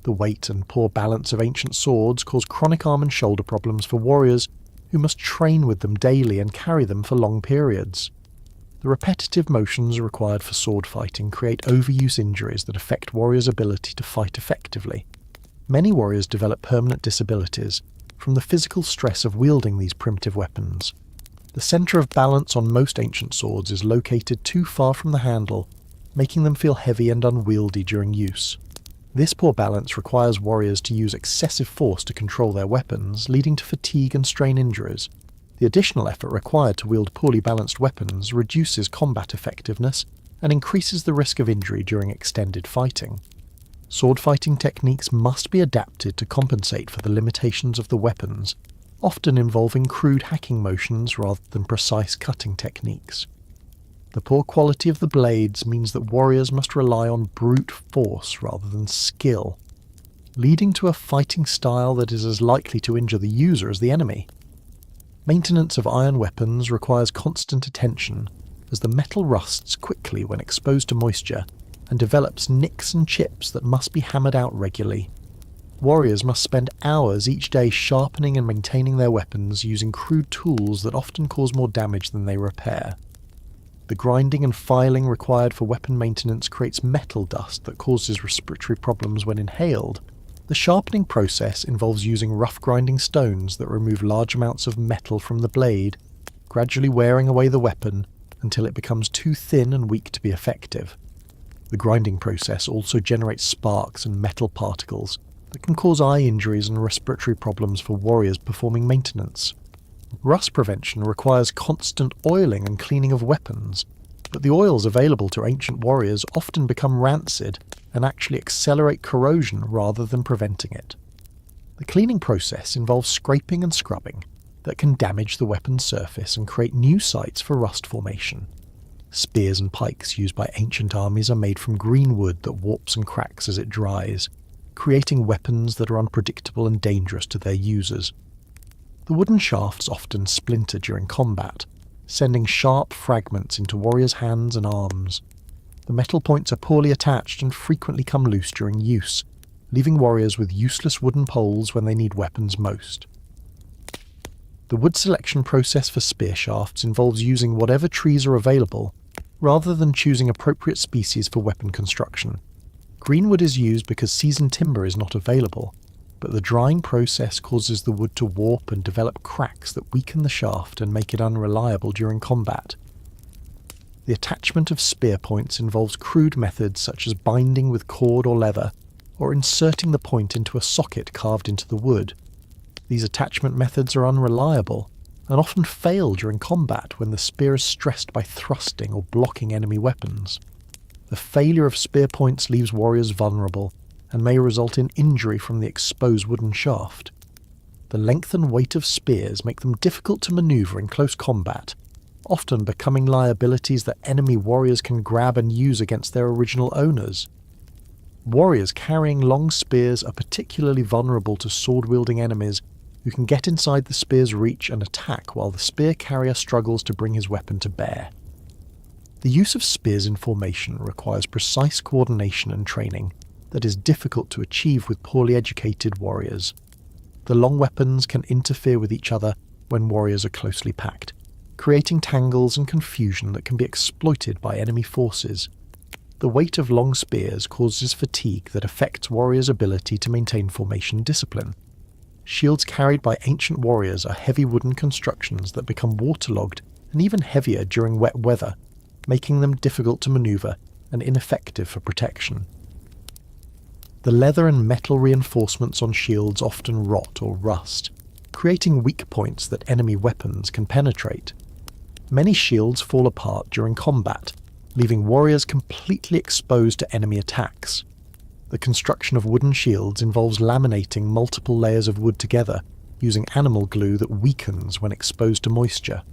The weight and poor balance of ancient swords cause chronic arm and shoulder problems for warriors who must train with them daily and carry them for long periods. The repetitive motions required for sword fighting create overuse injuries that affect warriors' ability to fight effectively. Many warriors develop permanent disabilities from the physical stress of wielding these primitive weapons. The centre of balance on most ancient swords is located too far from the handle, making them feel heavy and unwieldy during use. This poor balance requires warriors to use excessive force to control their weapons, leading to fatigue and strain injuries. The additional effort required to wield poorly balanced weapons reduces combat effectiveness and increases the risk of injury during extended fighting. Sword fighting techniques must be adapted to compensate for the limitations of the weapons, often involving crude hacking motions rather than precise cutting techniques. The poor quality of the blades means that warriors must rely on brute force rather than skill, leading to a fighting style that is as likely to injure the user as the enemy. Maintenance of iron weapons requires constant attention, as the metal rusts quickly when exposed to moisture and develops nicks and chips that must be hammered out regularly. Warriors must spend hours each day sharpening and maintaining their weapons using crude tools that often cause more damage than they repair. The grinding and filing required for weapon maintenance creates metal dust that causes respiratory problems when inhaled. The sharpening process involves using rough grinding stones that remove large amounts of metal from the blade, gradually wearing away the weapon until it becomes too thin and weak to be effective. The grinding process also generates sparks and metal particles that can cause eye injuries and respiratory problems for warriors performing maintenance. Rust prevention requires constant oiling and cleaning of weapons, but the oils available to ancient warriors often become rancid and actually accelerate corrosion rather than preventing it. The cleaning process involves scraping and scrubbing that can damage the weapon's surface and create new sites for rust formation. Spears and pikes used by ancient armies are made from green wood that warps and cracks as it dries, creating weapons that are unpredictable and dangerous to their users. The wooden shafts often splinter during combat, sending sharp fragments into warriors' hands and arms. The metal points are poorly attached and frequently come loose during use, leaving warriors with useless wooden poles when they need weapons most. The wood selection process for spear shafts involves using whatever trees are available, rather than choosing appropriate species for weapon construction. Greenwood is used because seasoned timber is not available, but the drying process causes the wood to warp and develop cracks that weaken the shaft and make it unreliable during combat. The attachment of spear points involves crude methods such as binding with cord or leather, or inserting the point into a socket carved into the wood. These attachment methods are unreliable, and often fail during combat when the spear is stressed by thrusting or blocking enemy weapons. The failure of spear points leaves warriors vulnerable, and may result in injury from the exposed wooden shaft. The length and weight of spears make them difficult to maneuver in close combat, often becoming liabilities that enemy warriors can grab and use against their original owners. Warriors carrying long spears are particularly vulnerable to sword-wielding enemies who can get inside the spear's reach and attack while the spear carrier struggles to bring his weapon to bear. The use of spears in formation requires precise coordination and training that is difficult to achieve with poorly educated warriors. The long weapons can interfere with each other when warriors are closely packed, creating tangles and confusion that can be exploited by enemy forces. The weight of long spears causes fatigue that affects warriors' ability to maintain formation discipline. Shields carried by ancient warriors are heavy wooden constructions that become waterlogged and even heavier during wet weather, making them difficult to maneuver and ineffective for protection. The leather and metal reinforcements on shields often rot or rust, creating weak points that enemy weapons can penetrate. Many shields fall apart during combat, leaving warriors completely exposed to enemy attacks. The construction of wooden shields involves laminating multiple layers of wood together, using animal glue that weakens when exposed to moisture.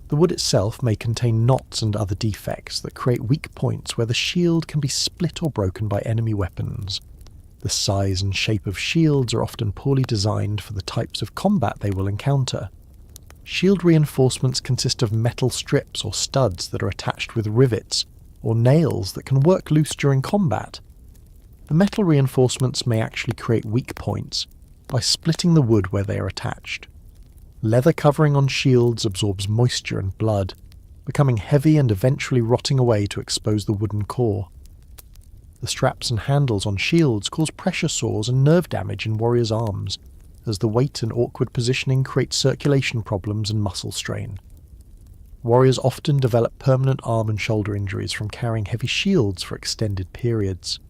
The wood itself may contain knots and other defects that create weak points where the shield can be split or broken by enemy weapons. The size and shape of shields are often poorly designed for the types of combat they will encounter. Shield reinforcements consist of metal strips or studs that are attached with rivets, or nails that can work loose during combat. The metal reinforcements may actually create weak points by splitting the wood where they are attached. Leather covering on shields absorbs moisture and blood, becoming heavy and eventually rotting away to expose the wooden core. The straps and handles on shields cause pressure sores and nerve damage in warriors' arms, as the weight and awkward positioning create circulation problems and muscle strain. Warriors often develop permanent arm and shoulder injuries from carrying heavy shields for extended periods.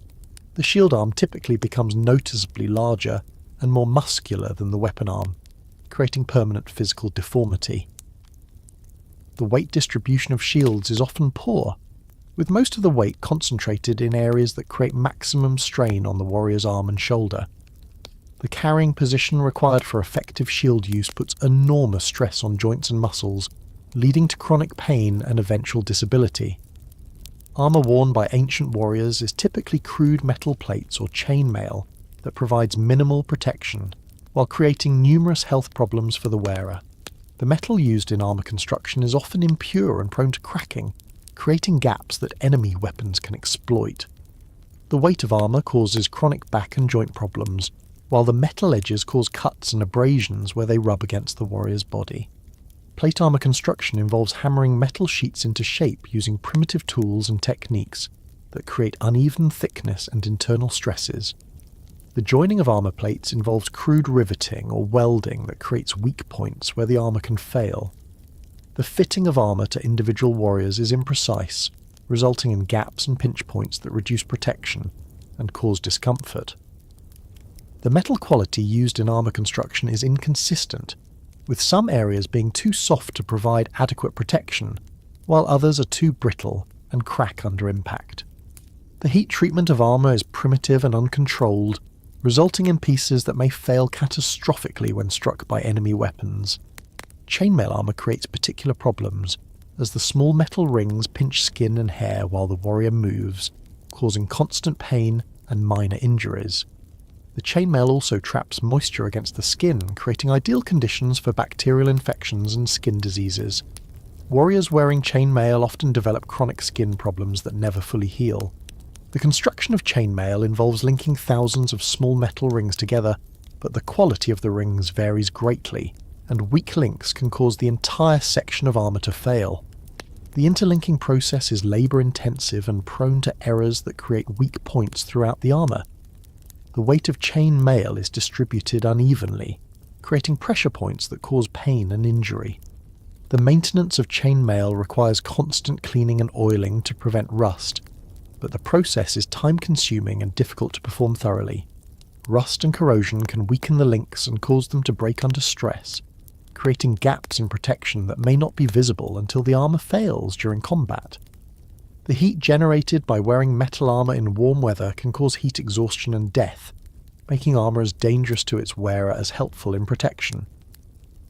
The shield arm typically becomes noticeably larger and more muscular than the weapon arm, creating permanent physical deformity. The weight distribution of shields is often poor, with most of the weight concentrated in areas that create maximum strain on the warrior's arm and shoulder. The carrying position required for effective shield use puts enormous stress on joints and muscles, leading to chronic pain and eventual disability. Armour worn by ancient warriors is typically crude metal plates or chainmail that provides minimal protection, while creating numerous health problems for the wearer. The metal used in armour construction is often impure and prone to cracking, creating gaps that enemy weapons can exploit. The weight of armour causes chronic back and joint problems, while the metal edges cause cuts and abrasions where they rub against the warrior's body. Plate armour construction involves hammering metal sheets into shape using primitive tools and techniques that create uneven thickness and internal stresses. The joining of armour plates involves crude riveting or welding that creates weak points where the armour can fail. The fitting of armour to individual warriors is imprecise, resulting in gaps and pinch points that reduce protection and cause discomfort. The metal quality used in armour construction is inconsistent, with some areas being too soft to provide adequate protection, while others are too brittle and crack under impact. The heat treatment of armour is primitive and uncontrolled, resulting in pieces that may fail catastrophically when struck by enemy weapons. Chainmail armour creates particular problems, as the small metal rings pinch skin and hair while the warrior moves, causing constant pain and minor injuries. The chainmail also traps moisture against the skin, creating ideal conditions for bacterial infections and skin diseases. Warriors wearing chainmail often develop chronic skin problems that never fully heal. The construction of chainmail involves linking thousands of small metal rings together, but the quality of the rings varies greatly, and weak links can cause the entire section of armour to fail. The interlinking process is labour-intensive and prone to errors that create weak points throughout the armour. The weight of chain mail is distributed unevenly, creating pressure points that cause pain and injury. The maintenance of chain mail requires constant cleaning and oiling to prevent rust, but the process is time-consuming and difficult to perform thoroughly. Rust and corrosion can weaken the links and cause them to break under stress, creating gaps in protection that may not be visible until the armour fails during combat. The heat generated by wearing metal armour in warm weather can cause heat exhaustion and death, making armour as dangerous to its wearer as helpful in protection.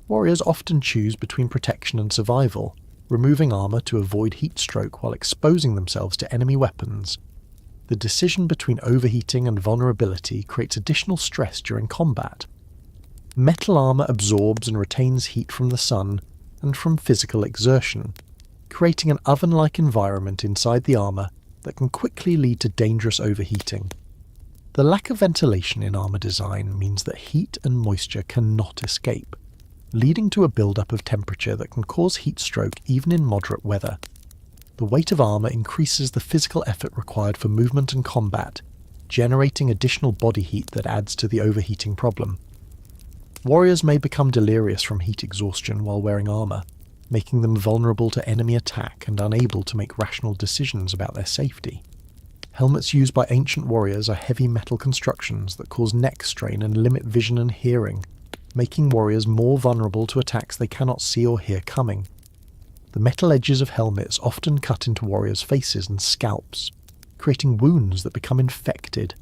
Warriors often choose between protection and survival, removing armour to avoid heat stroke while exposing themselves to enemy weapons. The decision between overheating and vulnerability creates additional stress during combat. Metal armour absorbs and retains heat from the sun and from physical exertion, creating an oven-like environment inside the armour that can quickly lead to dangerous overheating. The lack of ventilation in armour design means that heat and moisture cannot escape, leading to a build-up of temperature that can cause heat stroke even in moderate weather. The weight of armour increases the physical effort required for movement and combat, generating additional body heat that adds to the overheating problem. Warriors may become delirious from heat exhaustion while wearing armour, making them vulnerable to enemy attack and unable to make rational decisions about their safety. Helmets used by ancient warriors are heavy metal constructions that cause neck strain and limit vision and hearing, making warriors more vulnerable to attacks they cannot see or hear coming. The metal edges of helmets often cut into warriors' faces and scalps, creating wounds that become infected.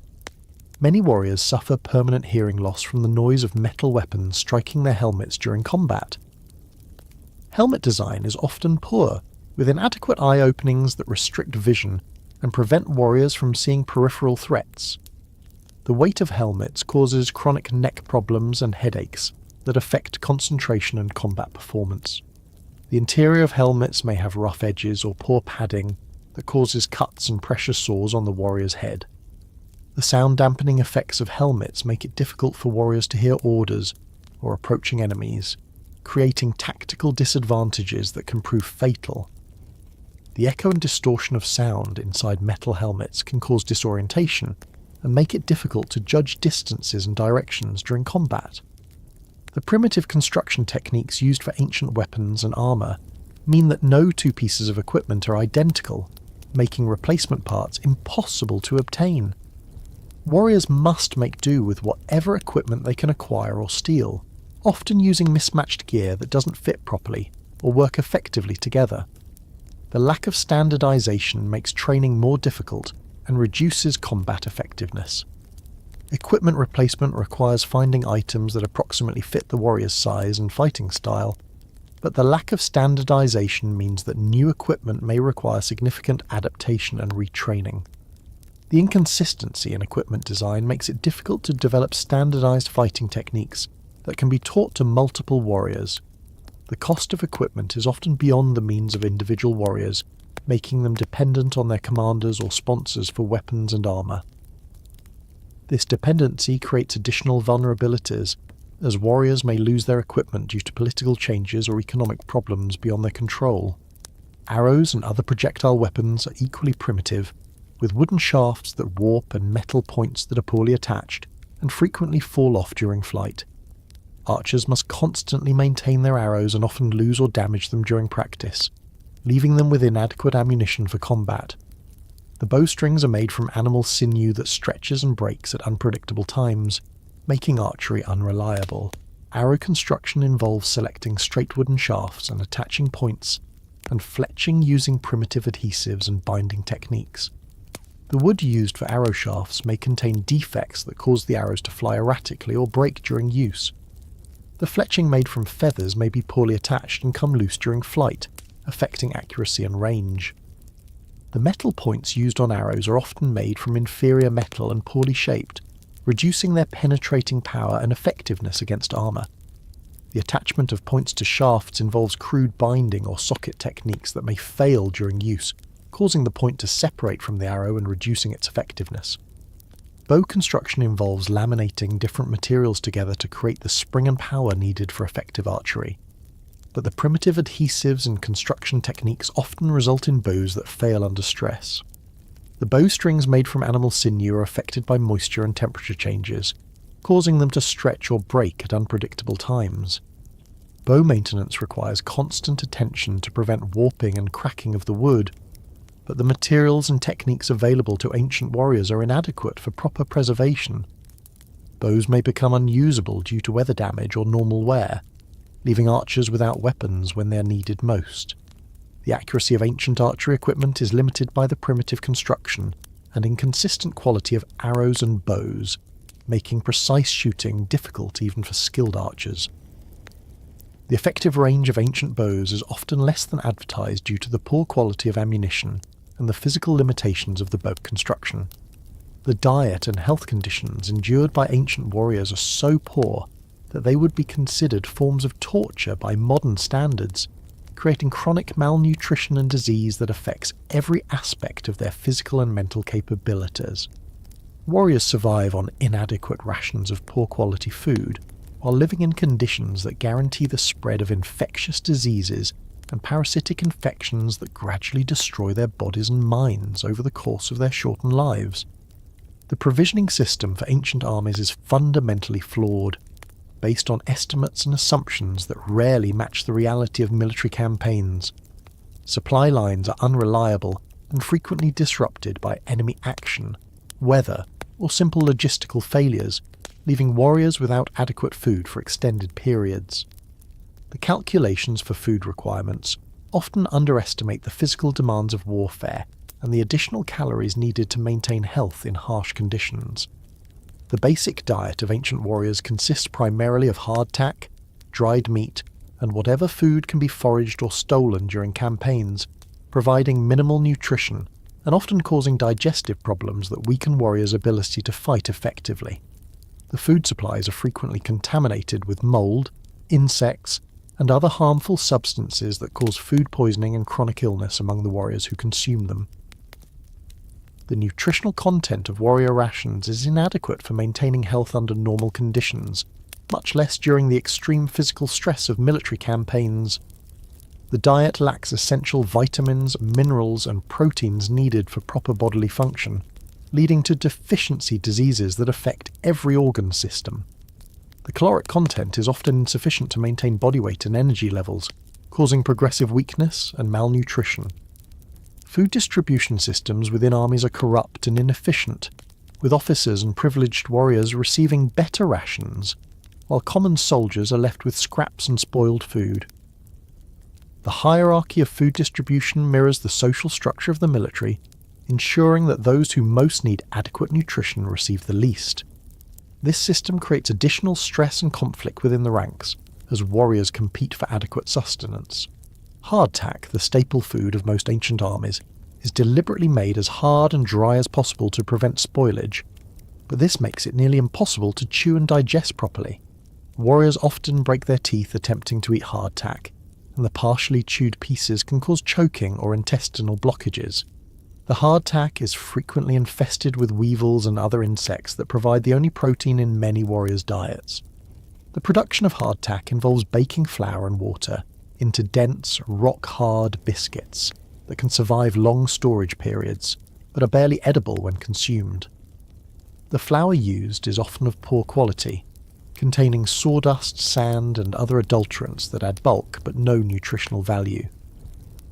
Many warriors suffer permanent hearing loss from the noise of metal weapons striking their helmets during combat. Helmet design is often poor, with inadequate eye openings that restrict vision and prevent warriors from seeing peripheral threats. The weight of helmets causes chronic neck problems and headaches that affect concentration and combat performance. The interior of helmets may have rough edges or poor padding that causes cuts and pressure sores on the warrior's head. The sound dampening effects of helmets make it difficult for warriors to hear orders or approaching enemies, creating tactical disadvantages that can prove fatal. The echo and distortion of sound inside metal helmets can cause disorientation and make it difficult to judge distances and directions during combat. The primitive construction techniques used for ancient weapons and armour mean that no two pieces of equipment are identical, making replacement parts impossible to obtain. Warriors must make do with whatever equipment they can acquire or steal, often using mismatched gear that doesn't fit properly or work effectively together. The lack of standardization makes training more difficult and reduces combat effectiveness. Equipment replacement requires finding items that approximately fit the warrior's size and fighting style, but the lack of standardization means that new equipment may require significant adaptation and retraining. The inconsistency in equipment design makes it difficult to develop standardized fighting techniques that can be taught to multiple warriors. The cost of equipment is often beyond the means of individual warriors, making them dependent on their commanders or sponsors for weapons and armour. This dependency creates additional vulnerabilities, as warriors may lose their equipment due to political changes or economic problems beyond their control. Arrows and other projectile weapons are equally primitive, with wooden shafts that warp and metal points that are poorly attached and frequently fall off during flight. Archers must constantly maintain their arrows and often lose or damage them during practice, leaving them with inadequate ammunition for combat. The bowstrings are made from animal sinew that stretches and breaks at unpredictable times, making archery unreliable. Arrow construction involves selecting straight wooden shafts and attaching points, and fletching using primitive adhesives and binding techniques. The wood used for arrow shafts may contain defects that cause the arrows to fly erratically or break during use. The fletching made from feathers may be poorly attached and come loose during flight, affecting accuracy and range. The metal points used on arrows are often made from inferior metal and poorly shaped, reducing their penetrating power and effectiveness against armour. The attachment of points to shafts involves crude binding or socket techniques that may fail during use, causing the point to separate from the arrow and reducing its effectiveness. Bow construction involves laminating different materials together to create the spring and power needed for effective archery. But the primitive adhesives and construction techniques often result in bows that fail under stress. The bowstrings made from animal sinew are affected by moisture and temperature changes, causing them to stretch or break at unpredictable times. Bow maintenance requires constant attention to prevent warping and cracking of the wood, but the materials and techniques available to ancient warriors are inadequate for proper preservation. Bows may become unusable due to weather damage or normal wear, leaving archers without weapons when they are needed most. The accuracy of ancient archery equipment is limited by the primitive construction and inconsistent quality of arrows and bows, making precise shooting difficult even for skilled archers. The effective range of ancient bows is often less than advertised due to the poor quality of ammunition and the physical limitations of the bow construction. The diet and health conditions endured by ancient warriors are so poor that they would be considered forms of torture by modern standards, creating chronic malnutrition and disease that affects every aspect of their physical and mental capabilities. Warriors survive on inadequate rations of poor quality food, while living in conditions that guarantee the spread of infectious diseases and parasitic infections that gradually destroy their bodies and minds over the course of their shortened lives. The provisioning system for ancient armies is fundamentally flawed, based on estimates and assumptions that rarely match the reality of military campaigns. Supply lines are unreliable and frequently disrupted by enemy action, weather, or simple logistical failures, leaving warriors without adequate food for extended periods. The calculations for food requirements often underestimate the physical demands of warfare and the additional calories needed to maintain health in harsh conditions. The basic diet of ancient warriors consists primarily of hardtack, dried meat, and whatever food can be foraged or stolen during campaigns, providing minimal nutrition and often causing digestive problems that weaken warriors' ability to fight effectively. The food supplies are frequently contaminated with mold, insects, and other harmful substances that cause food poisoning and chronic illness among the warriors who consume them. The nutritional content of warrior rations is inadequate for maintaining health under normal conditions, much less during the extreme physical stress of military campaigns. The diet lacks essential vitamins, minerals, and proteins needed for proper bodily function, leading to deficiency diseases that affect every organ system. The caloric content is often insufficient to maintain body weight and energy levels, causing progressive weakness and malnutrition. Food distribution systems within armies are corrupt and inefficient, with officers and privileged warriors receiving better rations, while common soldiers are left with scraps and spoiled food. The hierarchy of food distribution mirrors the social structure of the military, ensuring that those who most need adequate nutrition receive the least. This system creates additional stress and conflict within the ranks, as warriors compete for adequate sustenance. Hardtack, the staple food of most ancient armies, is deliberately made as hard and dry as possible to prevent spoilage, but this makes it nearly impossible to chew and digest properly. Warriors often break their teeth attempting to eat hardtack, and the partially chewed pieces can cause choking or intestinal blockages. The hardtack is frequently infested with weevils and other insects that provide the only protein in many warriors' diets. The production of hardtack involves baking flour and water into dense, rock-hard biscuits that can survive long storage periods, but are barely edible when consumed. The flour used is often of poor quality, containing sawdust, sand, and other adulterants that add bulk but no nutritional value.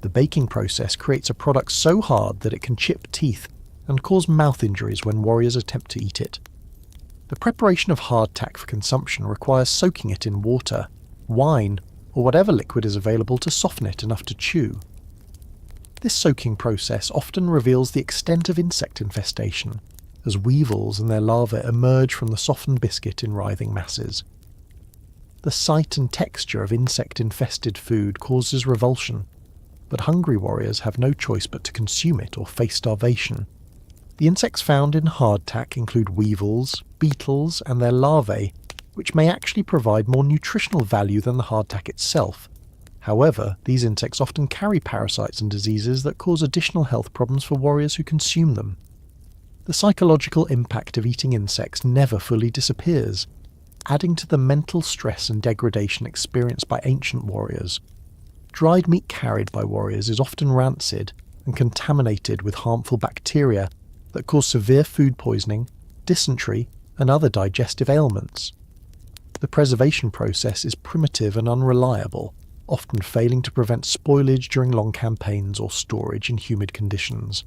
The baking process creates a product so hard that it can chip teeth and cause mouth injuries when warriors attempt to eat it. The preparation of hardtack for consumption requires soaking it in water, wine, or whatever liquid is available to soften it enough to chew. This soaking process often reveals the extent of insect infestation, as weevils and their larvae emerge from the softened biscuit in writhing masses. The sight and texture of insect-infested food causes revulsion, but hungry warriors have no choice but to consume it or face starvation. The insects found in hardtack include weevils, beetles, and their larvae, which may actually provide more nutritional value than the hardtack itself. However, these insects often carry parasites and diseases that cause additional health problems for warriors who consume them. The psychological impact of eating insects never fully disappears, adding to the mental stress and degradation experienced by ancient warriors. Dried meat carried by warriors is often rancid and contaminated with harmful bacteria that cause severe food poisoning, dysentery, and other digestive ailments. The preservation process is primitive and unreliable, often failing to prevent spoilage during long campaigns or storage in humid conditions.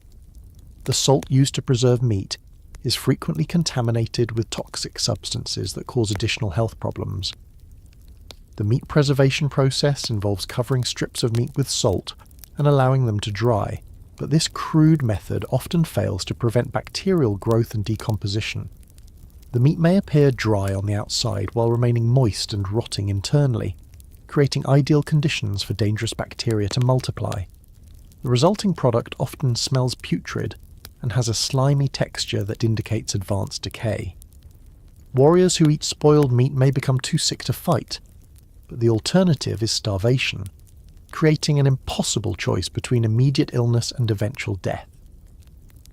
The salt used to preserve meat is frequently contaminated with toxic substances that cause additional health problems. The meat preservation process involves covering strips of meat with salt and allowing them to dry, but this crude method often fails to prevent bacterial growth and decomposition. The meat may appear dry on the outside while remaining moist and rotting internally, creating ideal conditions for dangerous bacteria to multiply. The resulting product often smells putrid and has a slimy texture that indicates advanced decay. Warriors who eat spoiled meat may become too sick to fight, but the alternative is starvation, creating an impossible choice between immediate illness and eventual death.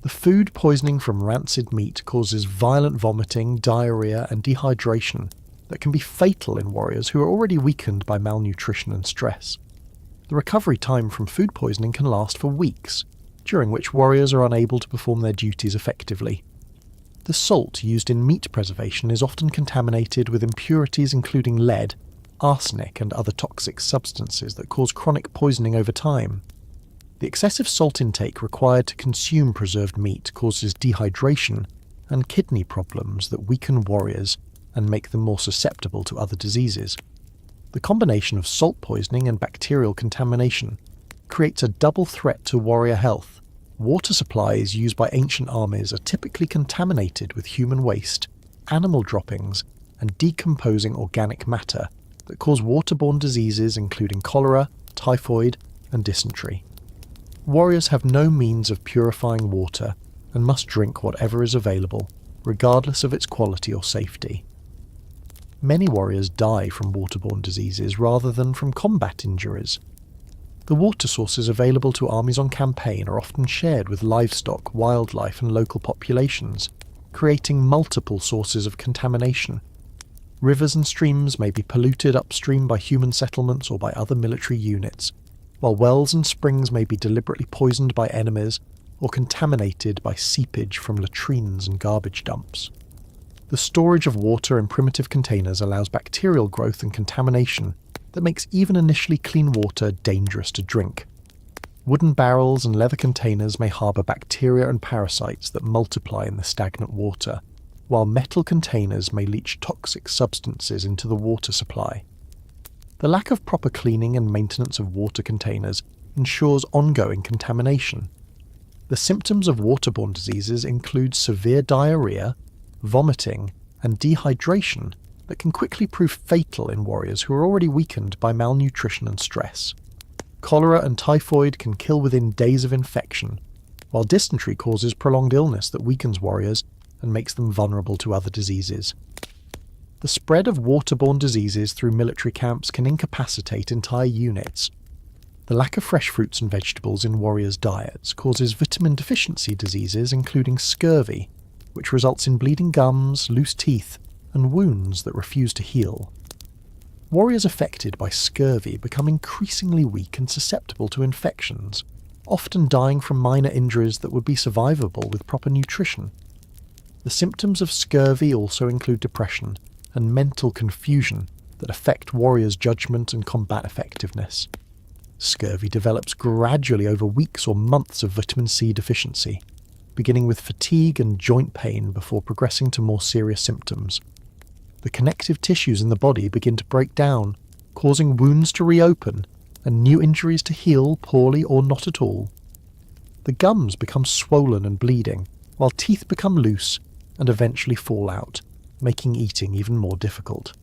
The food poisoning from rancid meat causes violent vomiting, diarrhea, and dehydration that can be fatal in warriors who are already weakened by malnutrition and stress. The recovery time from food poisoning can last for weeks, during which warriors are unable to perform their duties effectively. The salt used in meat preservation is often contaminated with impurities including lead, arsenic, and other toxic substances that cause chronic poisoning over time. The excessive salt intake required to consume preserved meat causes dehydration and kidney problems that weaken warriors and make them more susceptible to other diseases. The combination of salt poisoning and bacterial contamination creates a double threat to warrior health. Water supplies used by ancient armies are typically contaminated with human waste, animal droppings, and decomposing organic matter that cause waterborne diseases including cholera, typhoid, and dysentery. Warriors have no means of purifying water and must drink whatever is available, regardless of its quality or safety. Many warriors die from waterborne diseases rather than from combat injuries. The water sources available to armies on campaign are often shared with livestock, wildlife, and local populations, creating multiple sources of contamination. Rivers and streams may be polluted upstream by human settlements or by other military units, while wells and springs may be deliberately poisoned by enemies or contaminated by seepage from latrines and garbage dumps. The storage of water in primitive containers allows bacterial growth and contamination that makes even initially clean water dangerous to drink. Wooden barrels and leather containers may harbour bacteria and parasites that multiply in the stagnant water, while metal containers may leach toxic substances into the water supply. The lack of proper cleaning and maintenance of water containers ensures ongoing contamination. The symptoms of waterborne diseases include severe diarrhea, vomiting, and dehydration that can quickly prove fatal in warriors who are already weakened by malnutrition and stress. Cholera and typhoid can kill within days of infection, while dysentery causes prolonged illness that weakens warriors and makes them vulnerable to other diseases. The spread of waterborne diseases through military camps can incapacitate entire units. The lack of fresh fruits and vegetables in warriors' diets causes vitamin deficiency diseases including scurvy, which results in bleeding gums, loose teeth, and wounds that refuse to heal. Warriors affected by scurvy become increasingly weak and susceptible to infections, often dying from minor injuries that would be survivable with proper nutrition. The symptoms of scurvy also include depression and mental confusion that affect warriors' judgment and combat effectiveness. Scurvy develops gradually over weeks or months of vitamin C deficiency, beginning with fatigue and joint pain before progressing to more serious symptoms. The connective tissues in the body begin to break down, causing wounds to reopen and new injuries to heal poorly or not at all. The gums become swollen and bleeding, while teeth become loose and eventually fall out, making eating even more difficult.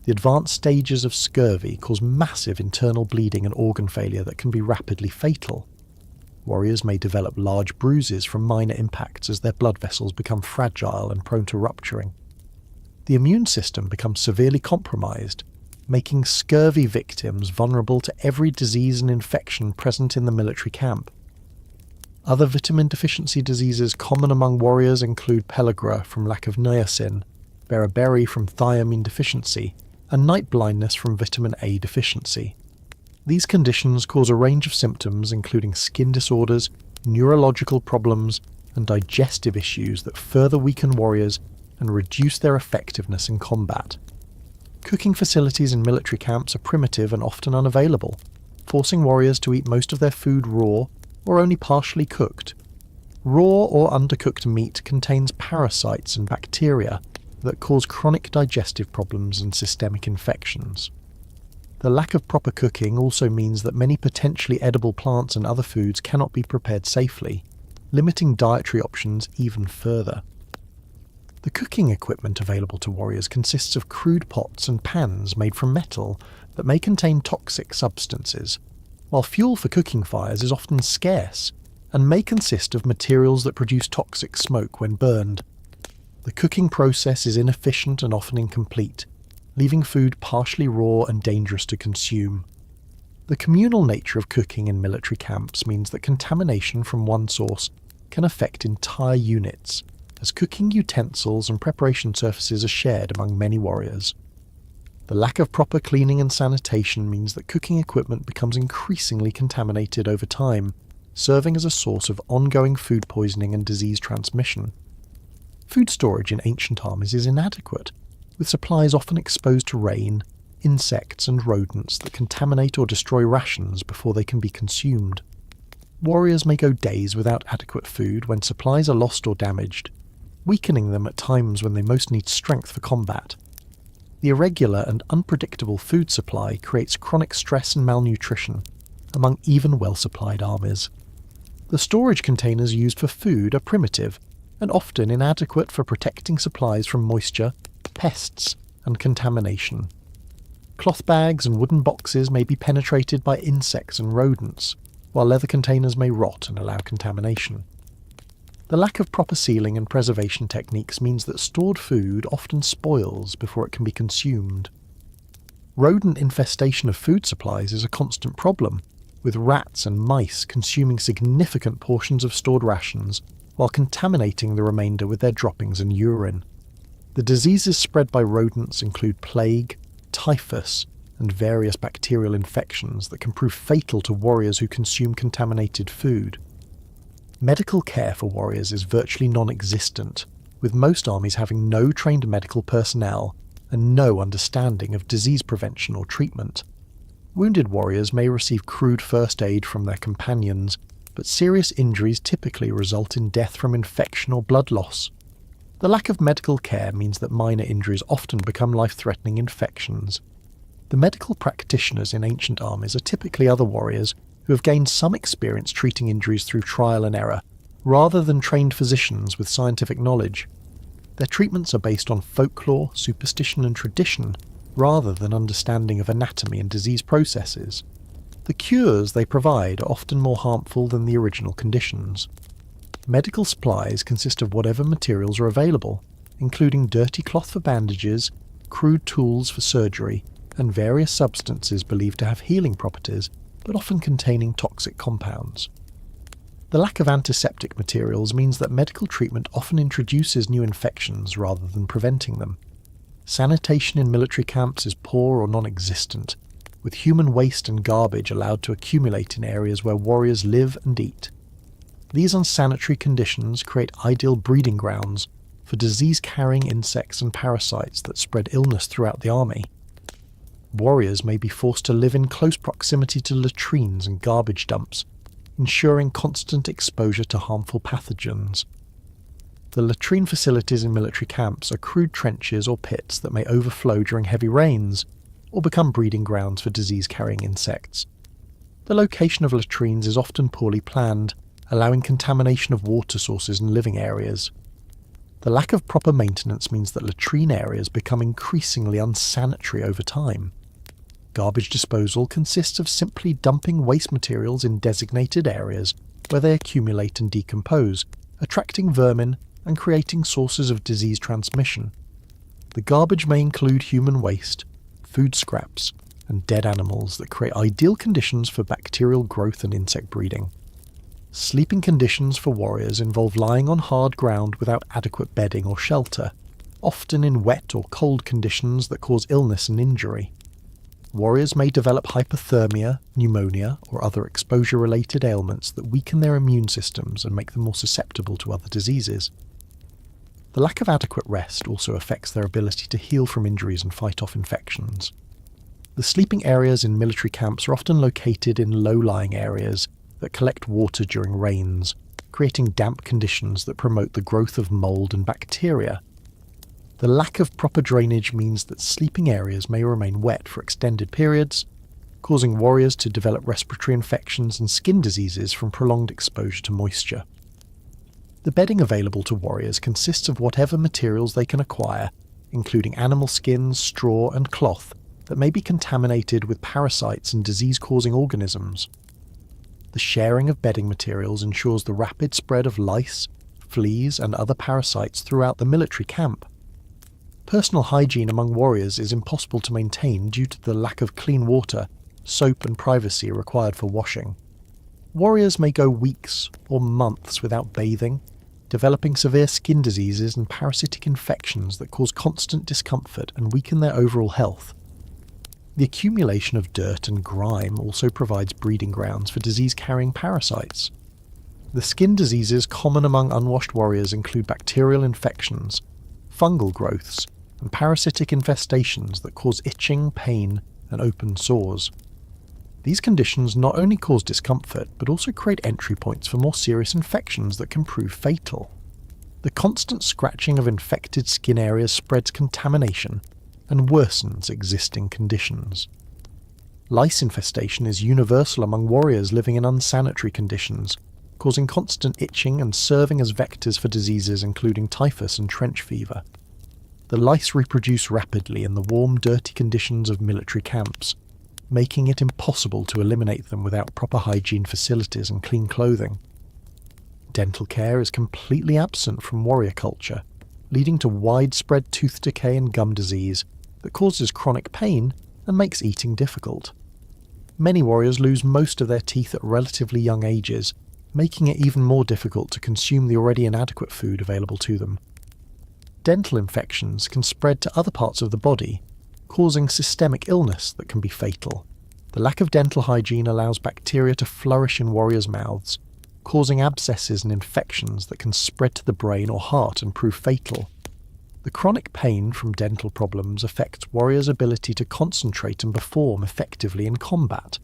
The advanced stages of scurvy cause massive internal bleeding and organ failure that can be rapidly fatal. Warriors may develop large bruises from minor impacts as their blood vessels become fragile and prone to rupturing. The immune system becomes severely compromised, making scurvy victims vulnerable to every disease and infection present in the military camp. Other vitamin deficiency diseases common among warriors include pellagra from lack of niacin, beriberi from thiamine deficiency, and night blindness from vitamin A deficiency. These conditions cause a range of symptoms including skin disorders, neurological problems, and digestive issues that further weaken warriors and reduce their effectiveness in combat. Cooking facilities in military camps are primitive and often unavailable, forcing warriors to eat most of their food raw or only partially cooked. Raw or undercooked meat contains parasites and bacteria that cause chronic digestive problems and systemic infections. The lack of proper cooking also means that many potentially edible plants and other foods cannot be prepared safely, limiting dietary options even further. The cooking equipment available to warriors consists of crude pots and pans made from metal that may contain toxic substances, while fuel for cooking fires is often scarce and may consist of materials that produce toxic smoke when burned. The cooking process is inefficient and often incomplete, leaving food partially raw and dangerous to consume. The communal nature of cooking in military camps means that contamination from one source can affect entire units, as cooking utensils and preparation surfaces are shared among many warriors. The lack of proper cleaning and sanitation means that cooking equipment becomes increasingly contaminated over time, serving as a source of ongoing food poisoning and disease transmission. Food storage in ancient armies is inadequate, with supplies often exposed to rain, insects and rodents that contaminate or destroy rations before they can be consumed. Warriors may go days without adequate food when supplies are lost or damaged, weakening them at times when they most need strength for combat. The irregular and unpredictable food supply creates chronic stress and malnutrition among even well-supplied armies. The storage containers used for food are primitive and often inadequate for protecting supplies from moisture, pests, and contamination. Cloth bags and wooden boxes may be penetrated by insects and rodents, while leather containers may rot and allow contamination. The lack of proper sealing and preservation techniques means that stored food often spoils before it can be consumed. Rodent infestation of food supplies is a constant problem, with rats and mice consuming significant portions of stored rations while contaminating the remainder with their droppings and urine. The diseases spread by rodents include plague, typhus, and various bacterial infections that can prove fatal to warriors who consume contaminated food. Medical care for warriors is virtually non-existent, with most armies having no trained medical personnel and no understanding of disease prevention or treatment. Wounded warriors may receive crude first aid from their companions, but serious injuries typically result in death from infection or blood loss. The lack of medical care means that minor injuries often become life-threatening infections. The medical practitioners in ancient armies are typically other warriors who have gained some experience treating injuries through trial and error, rather than trained physicians with scientific knowledge. Their treatments are based on folklore, superstition and tradition, rather than understanding of anatomy and disease processes. The cures they provide are often more harmful than the original conditions. Medical supplies consist of whatever materials are available, including dirty cloth for bandages, crude tools for surgery, and various substances believed to have healing properties, but often containing toxic compounds. The lack of antiseptic materials means that medical treatment often introduces new infections rather than preventing them. Sanitation in military camps is poor or non-existent, with human waste and garbage allowed to accumulate in areas where warriors live and eat. These unsanitary conditions create ideal breeding grounds for disease-carrying insects and parasites that spread illness throughout the army. Warriors may be forced to live in close proximity to latrines and garbage dumps, ensuring constant exposure to harmful pathogens. The latrine facilities in military camps are crude trenches or pits that may overflow during heavy rains, or become breeding grounds for disease-carrying insects. The location of latrines is often poorly planned, allowing contamination of water sources and living areas. The lack of proper maintenance means that latrine areas become increasingly unsanitary over time. Garbage disposal consists of simply dumping waste materials in designated areas where they accumulate and decompose, attracting vermin and creating sources of disease transmission. The garbage may include human waste, food scraps, and dead animals that create ideal conditions for bacterial growth and insect breeding. Sleeping conditions for warriors involve lying on hard ground without adequate bedding or shelter, often in wet or cold conditions that cause illness and injury. Warriors may develop hypothermia, pneumonia, or other exposure-related ailments that weaken their immune systems and make them more susceptible to other diseases. The lack of adequate rest also affects their ability to heal from injuries and fight off infections. The sleeping areas in military camps are often located in low-lying areas that collect water during rains, creating damp conditions that promote the growth of mold and bacteria. The lack of proper drainage means that sleeping areas may remain wet for extended periods, causing warriors to develop respiratory infections and skin diseases from prolonged exposure to moisture. The bedding available to warriors consists of whatever materials they can acquire, including animal skins, straw, and cloth that may be contaminated with parasites and disease-causing organisms. The sharing of bedding materials ensures the rapid spread of lice, fleas, and other parasites throughout the military camp. Personal hygiene among warriors is impossible to maintain due to the lack of clean water, soap, and privacy required for washing. Warriors may go weeks or months without bathing, developing severe skin diseases and parasitic infections that cause constant discomfort and weaken their overall health. The accumulation of dirt and grime also provides breeding grounds for disease-carrying parasites. The skin diseases common among unwashed warriors include bacterial infections, fungal growths, and parasitic infestations that cause itching, pain, and open sores. These conditions not only cause discomfort, but also create entry points for more serious infections that can prove fatal. The constant scratching of infected skin areas spreads contamination and worsens existing conditions. Lice infestation is universal among warriors living in unsanitary conditions, causing constant itching and serving as vectors for diseases including typhus and trench fever. The lice reproduce rapidly in the warm, dirty conditions of military camps, making it impossible to eliminate them without proper hygiene facilities and clean clothing. Dental care is completely absent from warrior culture, leading to widespread tooth decay and gum disease that causes chronic pain and makes eating difficult. Many warriors lose most of their teeth at relatively young ages, making it even more difficult to consume the already inadequate food available to them. Dental infections can spread to other parts of the body, causing systemic illness that can be fatal. The lack of dental hygiene allows bacteria to flourish in warriors' mouths, causing abscesses and infections that can spread to the brain or heart and prove fatal. The chronic pain from dental problems affects warriors' ability to concentrate and perform effectively in combat,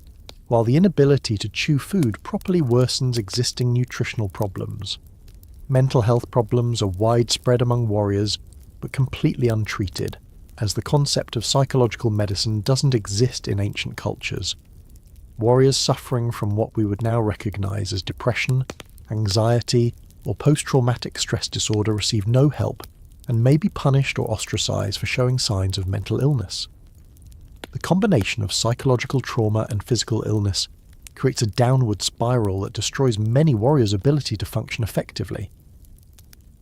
while the inability to chew food properly worsens existing nutritional problems. Mental health problems are widespread among warriors, but completely untreated, as the concept of psychological medicine doesn't exist in ancient cultures. Warriors suffering from what we would now recognise as depression, anxiety, or post-traumatic stress disorder receive no help and may be punished or ostracised for showing signs of mental illness. The combination of psychological trauma and physical illness creates a downward spiral that destroys many warriors' ability to function effectively.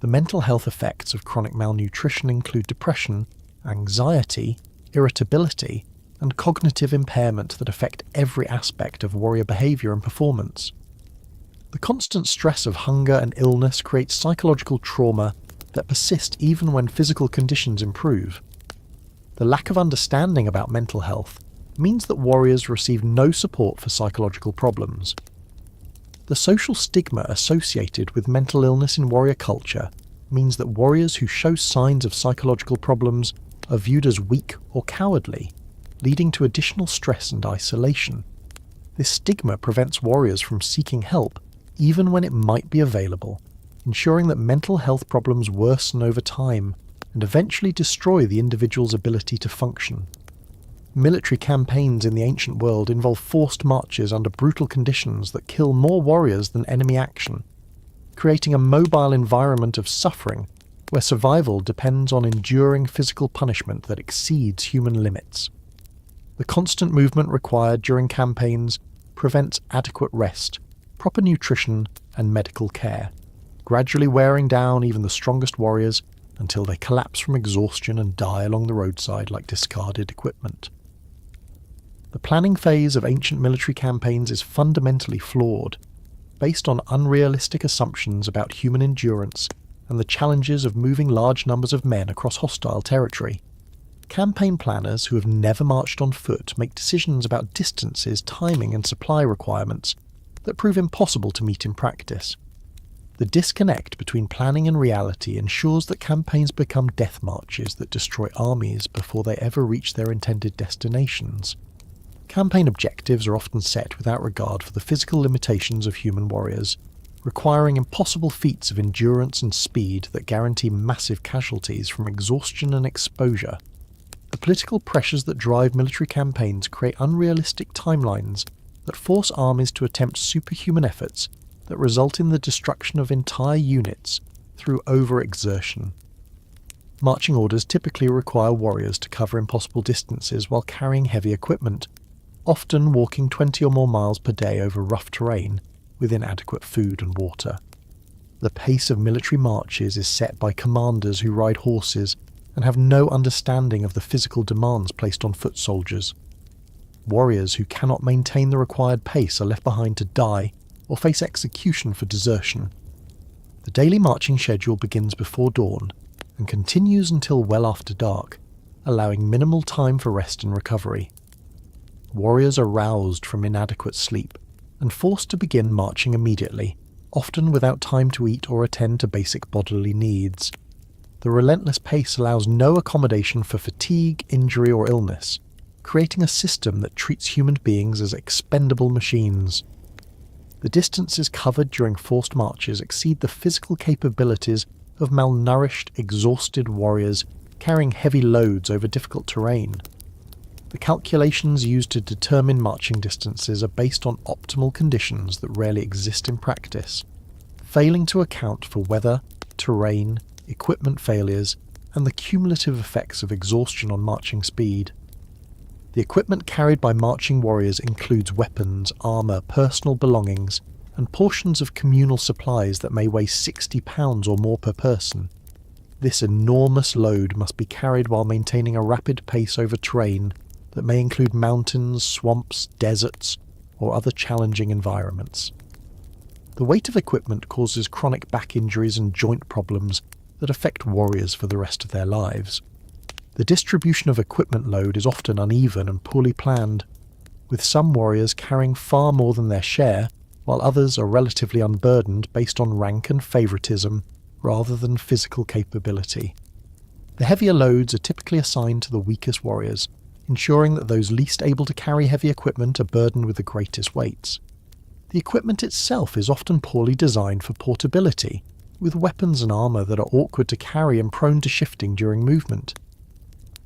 The mental health effects of chronic malnutrition include depression, anxiety, irritability, and cognitive impairment that affect every aspect of warrior behaviour and performance. The constant stress of hunger and illness creates psychological trauma that persist even when physical conditions improve. The lack of understanding about mental health means that warriors receive no support for psychological problems. The social stigma associated with mental illness in warrior culture means that warriors who show signs of psychological problems are viewed as weak or cowardly, leading to additional stress and isolation. This stigma prevents warriors from seeking help even when it might be available, ensuring that mental health problems worsen over time and eventually destroy the individual's ability to function. Military campaigns in the ancient world involve forced marches under brutal conditions that kill more warriors than enemy action, creating a mobile environment of suffering where survival depends on enduring physical punishment that exceeds human limits. The constant movement required during campaigns prevents adequate rest, proper nutrition, and medical care, gradually wearing down even the strongest warriors until they collapse from exhaustion and die along the roadside like discarded equipment. The planning phase of ancient military campaigns is fundamentally flawed, based on unrealistic assumptions about human endurance and the challenges of moving large numbers of men across hostile territory. Campaign planners who have never marched on foot make decisions about distances, timing, and supply requirements that prove impossible to meet in practice. The disconnect between planning and reality ensures that campaigns become death marches that destroy armies before they ever reach their intended destinations. Campaign objectives are often set without regard for the physical limitations of human warriors, requiring impossible feats of endurance and speed that guarantee massive casualties from exhaustion and exposure. The political pressures that drive military campaigns create unrealistic timelines that force armies to attempt superhuman efforts that result in the destruction of entire units through overexertion. Marching orders typically require warriors to cover impossible distances while carrying heavy equipment, often walking 20 or more miles per day over rough terrain with inadequate food and water. The pace of military marches is set by commanders who ride horses and have no understanding of the physical demands placed on foot soldiers. Warriors who cannot maintain the required pace are left behind to die or face execution for desertion. The daily marching schedule begins before dawn and continues until well after dark, allowing minimal time for rest and recovery. Warriors are roused from inadequate sleep and forced to begin marching immediately, often without time to eat or attend to basic bodily needs. The relentless pace allows no accommodation for fatigue, injury, or illness, creating a system that treats human beings as expendable machines. The distances covered during forced marches exceed the physical capabilities of malnourished, exhausted warriors carrying heavy loads over difficult terrain. The calculations used to determine marching distances are based on optimal conditions that rarely exist in practice, failing to account for weather, terrain, equipment failures, and the cumulative effects of exhaustion on marching speed. The equipment carried by marching warriors includes weapons, armour, personal belongings, and portions of communal supplies that may weigh 60 pounds or more per person. This enormous load must be carried while maintaining a rapid pace over terrain that may include mountains, swamps, deserts, or other challenging environments. The weight of equipment causes chronic back injuries and joint problems that affect warriors for the rest of their lives. The distribution of equipment load is often uneven and poorly planned, with some warriors carrying far more than their share, while others are relatively unburdened based on rank and favouritism rather than physical capability. The heavier loads are typically assigned to the weakest warriors, ensuring that those least able to carry heavy equipment are burdened with the greatest weights. The equipment itself is often poorly designed for portability, with weapons and armour that are awkward to carry and prone to shifting during movement.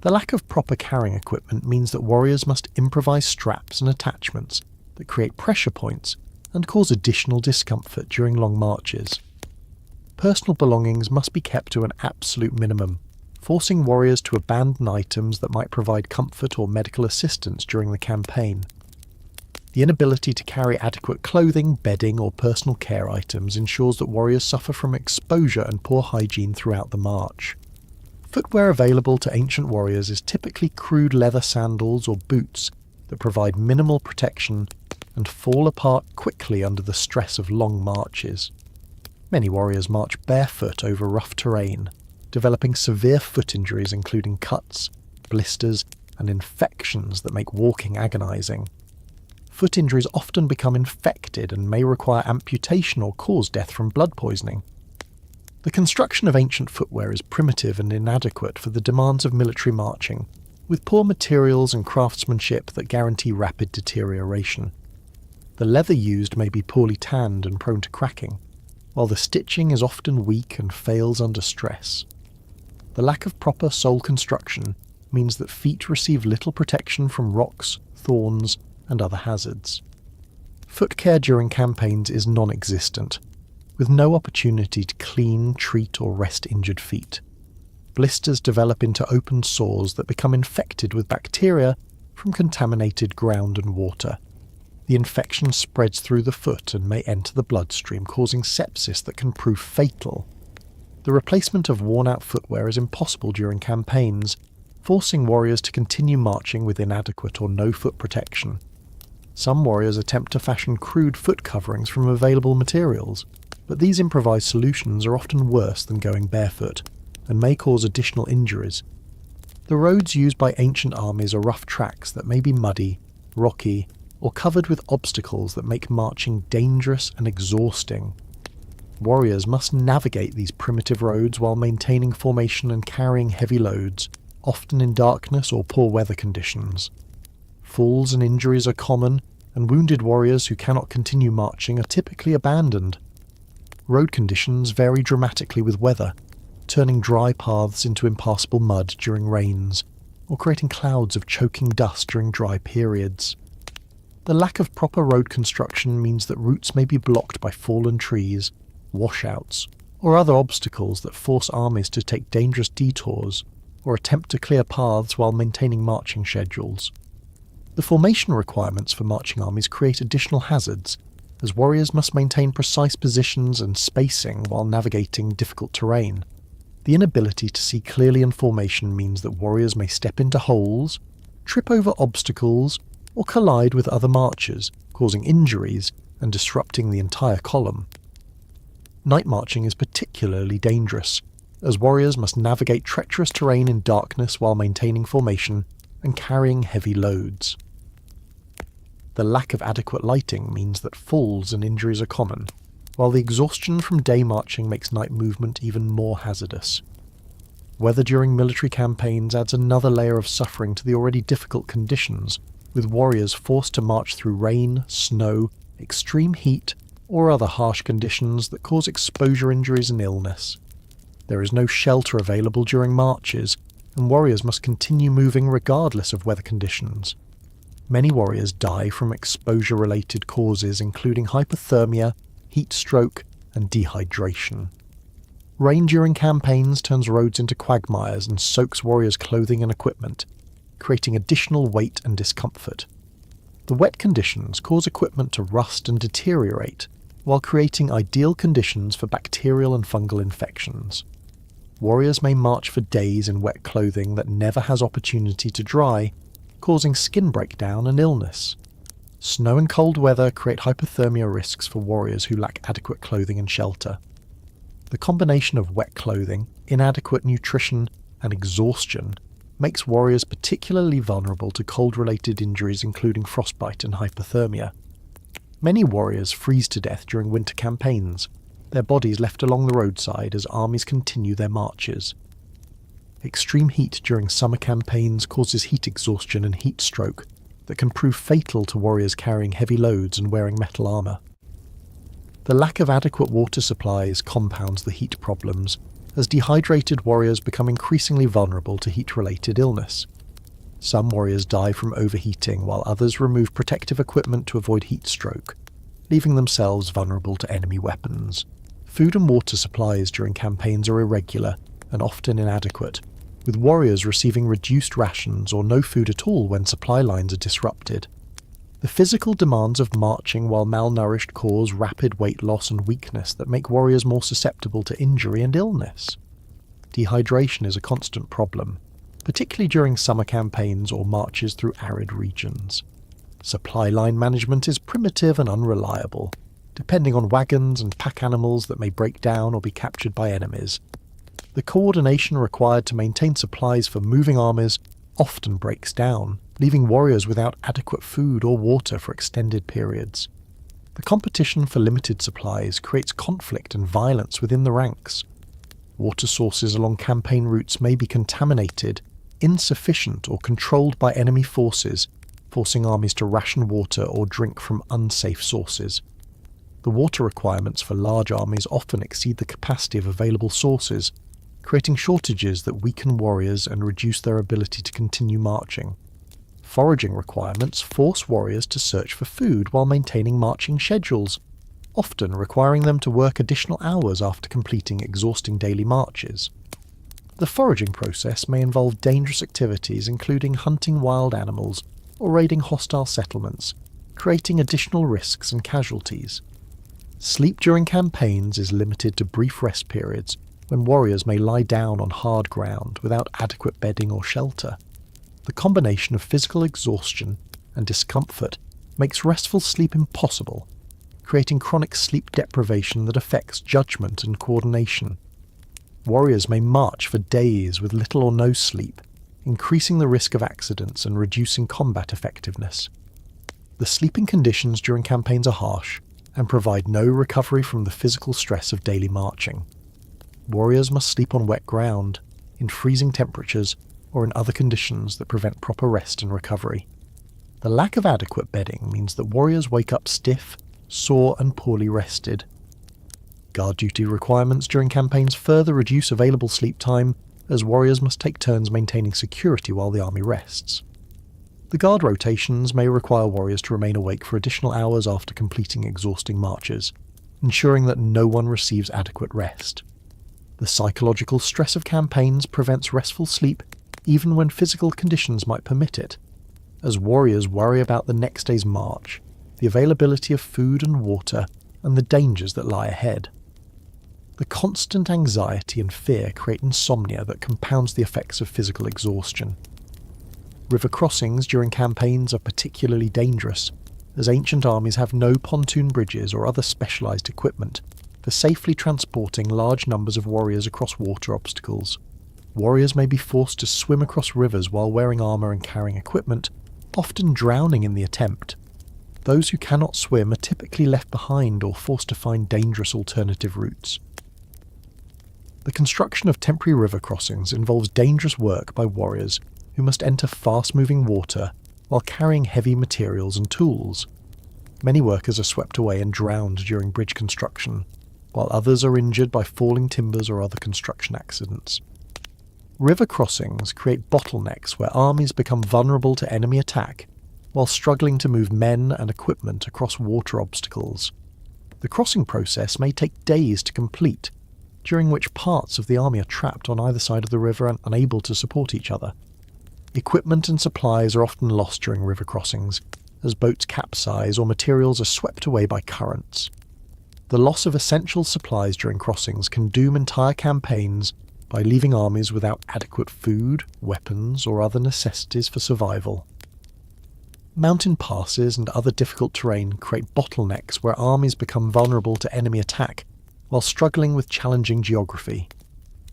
The lack of proper carrying equipment means that warriors must improvise straps and attachments that create pressure points and cause additional discomfort during long marches. Personal belongings must be kept to an absolute minimum, forcing warriors to abandon items that might provide comfort or medical assistance during the campaign. The inability to carry adequate clothing, bedding, or personal care items ensures that warriors suffer from exposure and poor hygiene throughout the march. Footwear available to ancient warriors is typically crude leather sandals or boots that provide minimal protection and fall apart quickly under the stress of long marches. Many warriors march barefoot over rough terrain, developing severe foot injuries including cuts, blisters, and infections that make walking agonizing. Foot injuries often become infected and may require amputation or cause death from blood poisoning. The construction of ancient footwear is primitive and inadequate for the demands of military marching, with poor materials and craftsmanship that guarantee rapid deterioration. The leather used may be poorly tanned and prone to cracking, while the stitching is often weak and fails under stress. The lack of proper sole construction means that feet receive little protection from rocks, thorns, and other hazards. Foot care during campaigns is non-existent, with no opportunity to clean, treat, or rest injured feet. Blisters develop into open sores that become infected with bacteria from contaminated ground and water. The infection spreads through the foot and may enter the bloodstream, causing sepsis that can prove fatal. The replacement of worn-out footwear is impossible during campaigns, forcing warriors to continue marching with inadequate or no foot protection. Some warriors attempt to fashion crude foot coverings from available materials, but these improvised solutions are often worse than going barefoot, and may cause additional injuries. The roads used by ancient armies are rough tracks that may be muddy, rocky, or covered with obstacles that make marching dangerous and exhausting. Warriors must navigate these primitive roads while maintaining formation and carrying heavy loads, often in darkness or poor weather conditions. Falls and injuries are common, and wounded warriors who cannot continue marching are typically abandoned. Road conditions vary dramatically with weather, turning dry paths into impassable mud during rains, or creating clouds of choking dust during dry periods. The lack of proper road construction means that routes may be blocked by fallen trees, washouts, or other obstacles that force armies to take dangerous detours or attempt to clear paths while maintaining marching schedules. The formation requirements for marching armies create additional hazards, as warriors must maintain precise positions and spacing while navigating difficult terrain. The inability to see clearly in formation means that warriors may step into holes, trip over obstacles, or collide with other marchers, causing injuries and disrupting the entire column. Night marching is particularly dangerous, as warriors must navigate treacherous terrain in darkness while maintaining formation and carrying heavy loads. The lack of adequate lighting means that falls and injuries are common, while the exhaustion from day marching makes night movement even more hazardous. Weather during military campaigns adds another layer of suffering to the already difficult conditions, with warriors forced to march through rain, snow, extreme heat, or other harsh conditions that cause exposure injuries and illness. There is no shelter available during marches, and warriors must continue moving regardless of weather conditions. Many warriors die from exposure-related causes including hypothermia, heat stroke, and dehydration. Rain during campaigns turns roads into quagmires and soaks warriors' clothing and equipment, creating additional weight and discomfort. The wet conditions cause equipment to rust and deteriorate, while creating ideal conditions for bacterial and fungal infections. Warriors may march for days in wet clothing that never has opportunity to dry, causing skin breakdown and illness. Snow and cold weather create hypothermia risks for warriors who lack adequate clothing and shelter. The combination of wet clothing, inadequate nutrition, and exhaustion makes warriors particularly vulnerable to cold-related injuries including frostbite and hypothermia. Many warriors freeze to death during winter campaigns, their bodies left along the roadside as armies continue their marches. Extreme heat during summer campaigns causes heat exhaustion and heat stroke that can prove fatal to warriors carrying heavy loads and wearing metal armour. The lack of adequate water supplies compounds the heat problems, as dehydrated warriors become increasingly vulnerable to heat-related illness. Some warriors die from overheating, while others remove protective equipment to avoid heat stroke, leaving themselves vulnerable to enemy weapons. Food and water supplies during campaigns are irregular and often inadequate, with warriors receiving reduced rations or no food at all when supply lines are disrupted. The physical demands of marching while malnourished cause rapid weight loss and weakness that make warriors more susceptible to injury and illness. Dehydration is a constant problem, particularly during summer campaigns or marches through arid regions. Supply line management is primitive and unreliable, depending on wagons and pack animals that may break down or be captured by enemies. The coordination required to maintain supplies for moving armies often breaks down, leaving warriors without adequate food or water for extended periods. The competition for limited supplies creates conflict and violence within the ranks. Water sources along campaign routes may be contaminated, insufficient, or controlled by enemy forces, forcing armies to ration water or drink from unsafe sources. The water requirements for large armies often exceed the capacity of available sources, creating shortages that weaken warriors and reduce their ability to continue marching. Foraging requirements force warriors to search for food while maintaining marching schedules, often requiring them to work additional hours after completing exhausting daily marches. The foraging process may involve dangerous activities including hunting wild animals or raiding hostile settlements, creating additional risks and casualties. Sleep during campaigns is limited to brief rest periods, when warriors may lie down on hard ground without adequate bedding or shelter. The combination of physical exhaustion and discomfort makes restful sleep impossible, creating chronic sleep deprivation that affects judgment and coordination. Warriors may march for days with little or no sleep, increasing the risk of accidents and reducing combat effectiveness. The sleeping conditions during campaigns are harsh and provide no recovery from the physical stress of daily marching. Warriors must sleep on wet ground, in freezing temperatures, or in other conditions that prevent proper rest and recovery. The lack of adequate bedding means that warriors wake up stiff, sore, and poorly rested. Guard duty requirements during campaigns further reduce available sleep time, as warriors must take turns maintaining security while the army rests. The guard rotations may require warriors to remain awake for additional hours after completing exhausting marches, ensuring that no one receives adequate rest. The psychological stress of campaigns prevents restful sleep even when physical conditions might permit it, as warriors worry about the next day's march, the availability of food and water, and the dangers that lie ahead. The constant anxiety and fear create insomnia that compounds the effects of physical exhaustion. River crossings during campaigns are particularly dangerous, as ancient armies have no pontoon bridges or other specialised equipment for safely transporting large numbers of warriors across water obstacles. Warriors may be forced to swim across rivers while wearing armour and carrying equipment, often drowning in the attempt. Those who cannot swim are typically left behind or forced to find dangerous alternative routes. The construction of temporary river crossings involves dangerous work by warriors who must enter fast-moving water while carrying heavy materials and tools. Many workers are swept away and drowned during bridge construction, while others are injured by falling timbers or other construction accidents. River crossings create bottlenecks where armies become vulnerable to enemy attack while struggling to move men and equipment across water obstacles. The crossing process may take days to complete, during which parts of the army are trapped on either side of the river and unable to support each other. Equipment and supplies are often lost during river crossings, as boats capsize or materials are swept away by currents. The loss of essential supplies during crossings can doom entire campaigns by leaving armies without adequate food, weapons, or other necessities for survival. Mountain passes and other difficult terrain create bottlenecks where armies become vulnerable to enemy attack while struggling with challenging geography.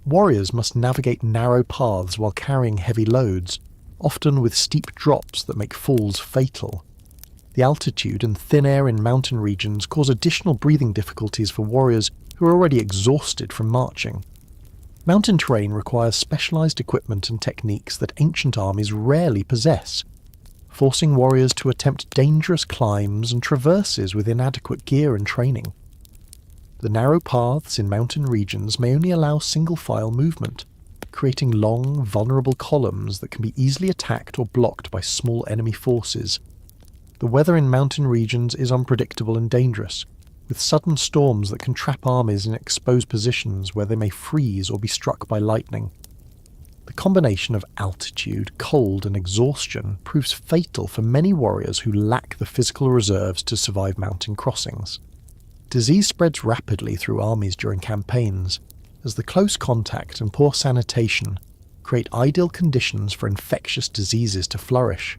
Warriors must navigate narrow paths while carrying heavy loads, often with steep drops that make falls fatal. The altitude and thin air in mountain regions cause additional breathing difficulties for warriors who are already exhausted from marching. Mountain terrain requires specialised equipment and techniques that ancient armies rarely possess, forcing warriors to attempt dangerous climbs and traverses with inadequate gear and training. The narrow paths in mountain regions may only allow single-file movement, creating long, vulnerable columns that can be easily attacked or blocked by small enemy forces. The weather in mountain regions is unpredictable and dangerous, with sudden storms that can trap armies in exposed positions where they may freeze or be struck by lightning. The combination of altitude, cold, and exhaustion proves fatal for many warriors who lack the physical reserves to survive mountain crossings. Disease spreads rapidly through armies during campaigns, as the close contact and poor sanitation create ideal conditions for infectious diseases to flourish.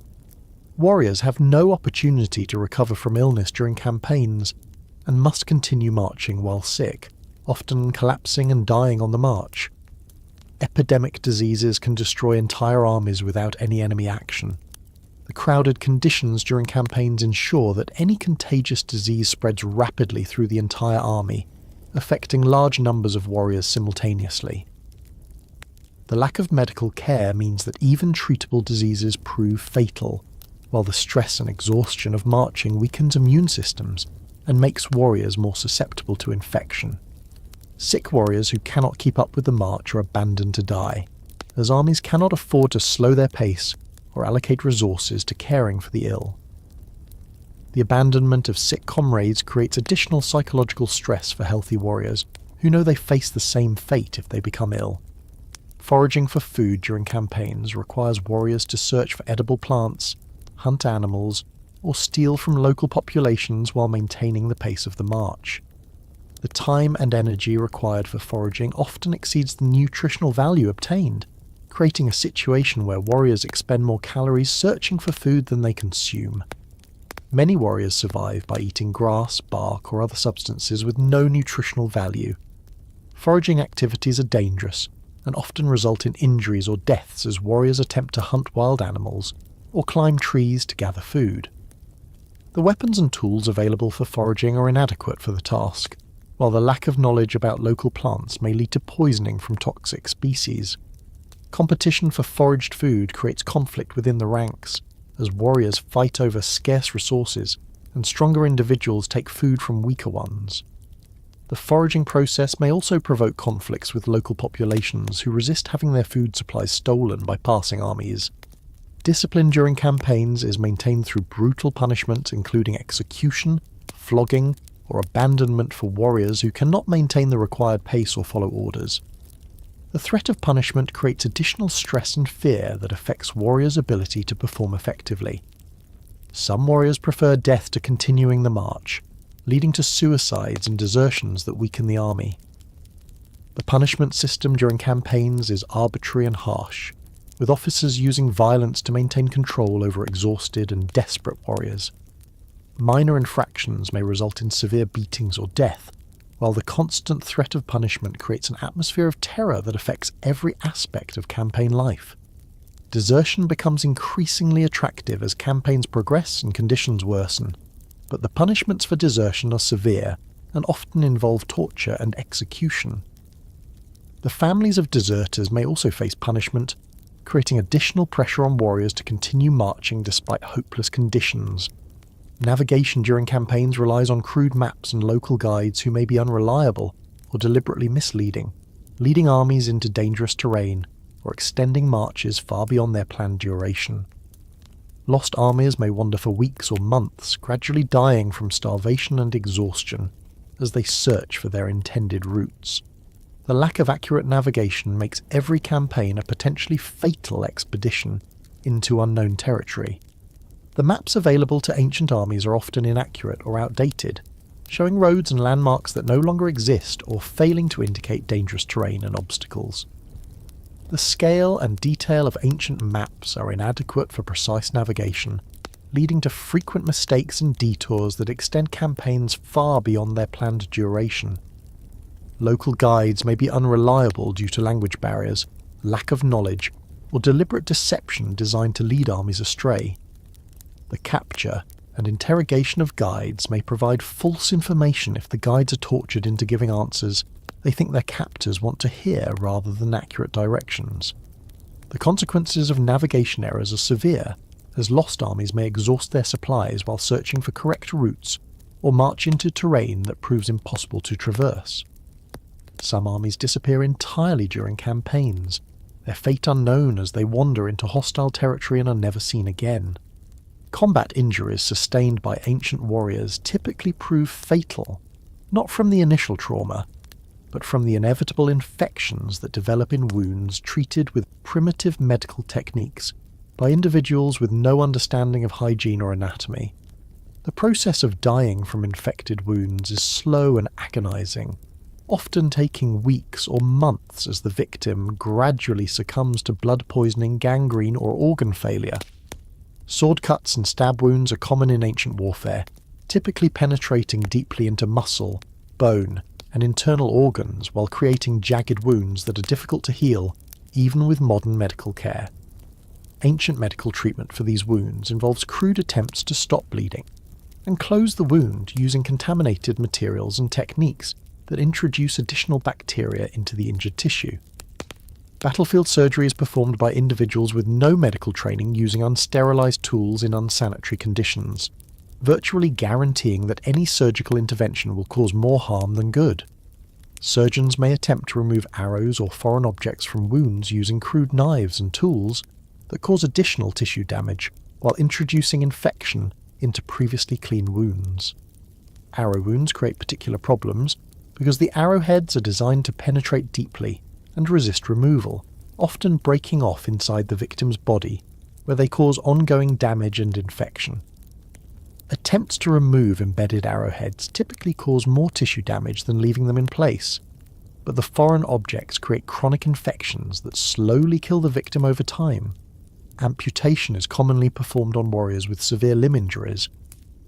Warriors have no opportunity to recover from illness during campaigns, and must continue marching while sick, often collapsing and dying on the march. Epidemic diseases can destroy entire armies without any enemy action. The crowded conditions during campaigns ensure that any contagious disease spreads rapidly through the entire army, affecting large numbers of warriors simultaneously. The lack of medical care means that even treatable diseases prove fatal, while the stress and exhaustion of marching weakens immune systems and makes warriors more susceptible to infection. Sick warriors who cannot keep up with the march are abandoned to die, as armies cannot afford to slow their pace or allocate resources to caring for the ill. The abandonment of sick comrades creates additional psychological stress for healthy warriors who know they face the same fate if they become ill. Foraging for food during campaigns requires warriors to search for edible plants, hunt animals, or steal from local populations while maintaining the pace of the march. The time and energy required for foraging often exceeds the nutritional value obtained, creating a situation where warriors expend more calories searching for food than they consume. Many warriors survive by eating grass, bark, or other substances with no nutritional value. Foraging activities are dangerous and often result in injuries or deaths as warriors attempt to hunt wild animals or climb trees to gather food. The weapons and tools available for foraging are inadequate for the task, while the lack of knowledge about local plants may lead to poisoning from toxic species. Competition for foraged food creates conflict within the ranks, as warriors fight over scarce resources and stronger individuals take food from weaker ones. The foraging process may also provoke conflicts with local populations who resist having their food supplies stolen by passing armies. Discipline during campaigns is maintained through brutal punishment, including execution, flogging, or abandonment for warriors who cannot maintain the required pace or follow orders. The threat of punishment creates additional stress and fear that affects warriors' ability to perform effectively. Some warriors prefer death to continuing the march, leading to suicides and desertions that weaken the army. The punishment system during campaigns is arbitrary and harsh, with officers using violence to maintain control over exhausted and desperate warriors. Minor infractions may result in severe beatings or death, while the constant threat of punishment creates an atmosphere of terror that affects every aspect of campaign life. Desertion becomes increasingly attractive as campaigns progress and conditions worsen, but the punishments for desertion are severe and often involve torture and execution. The families of deserters may also face punishment, creating additional pressure on warriors to continue marching despite hopeless conditions. Navigation during campaigns relies on crude maps and local guides who may be unreliable or deliberately misleading, leading armies into dangerous terrain or extending marches far beyond their planned duration. Lost armies may wander for weeks or months, gradually dying from starvation and exhaustion as they search for their intended routes. The lack of accurate navigation makes every campaign a potentially fatal expedition into unknown territory. The maps available to ancient armies are often inaccurate or outdated, showing roads and landmarks that no longer exist or failing to indicate dangerous terrain and obstacles. The scale and detail of ancient maps are inadequate for precise navigation, leading to frequent mistakes and detours that extend campaigns far beyond their planned duration. Local guides may be unreliable due to language barriers, lack of knowledge, or deliberate deception designed to lead armies astray. The capture and interrogation of guides may provide false information if the guides are tortured into giving answers they think their captors want to hear rather than accurate directions. The consequences of navigation errors are severe, as lost armies may exhaust their supplies while searching for correct routes, or march into terrain that proves impossible to traverse. Some armies disappear entirely during campaigns, their fate unknown as they wander into hostile territory and are never seen again. Combat injuries sustained by ancient warriors typically prove fatal, not from the initial trauma, but from the inevitable infections that develop in wounds treated with primitive medical techniques by individuals with no understanding of hygiene or anatomy. The process of dying from infected wounds is slow and agonizing, often taking weeks or months as the victim gradually succumbs to blood poisoning, gangrene, or organ failure. Sword cuts and stab wounds are common in ancient warfare, typically penetrating deeply into muscle, bone, and internal organs while creating jagged wounds that are difficult to heal even with modern medical care. Ancient medical treatment for these wounds involves crude attempts to stop bleeding and close the wound using contaminated materials and techniques that introduce additional bacteria into the injured tissue. Battlefield surgery is performed by individuals with no medical training using unsterilized tools in unsanitary conditions, virtually guaranteeing that any surgical intervention will cause more harm than good. Surgeons may attempt to remove arrows or foreign objects from wounds using crude knives and tools that cause additional tissue damage while introducing infection into previously clean wounds. Arrow wounds create particular problems because the arrowheads are designed to penetrate deeply and resist removal, often breaking off inside the victim's body, where they cause ongoing damage and infection. Attempts to remove embedded arrowheads typically cause more tissue damage than leaving them in place, but the foreign objects create chronic infections that slowly kill the victim over time. Amputation is commonly performed on warriors with severe limb injuries,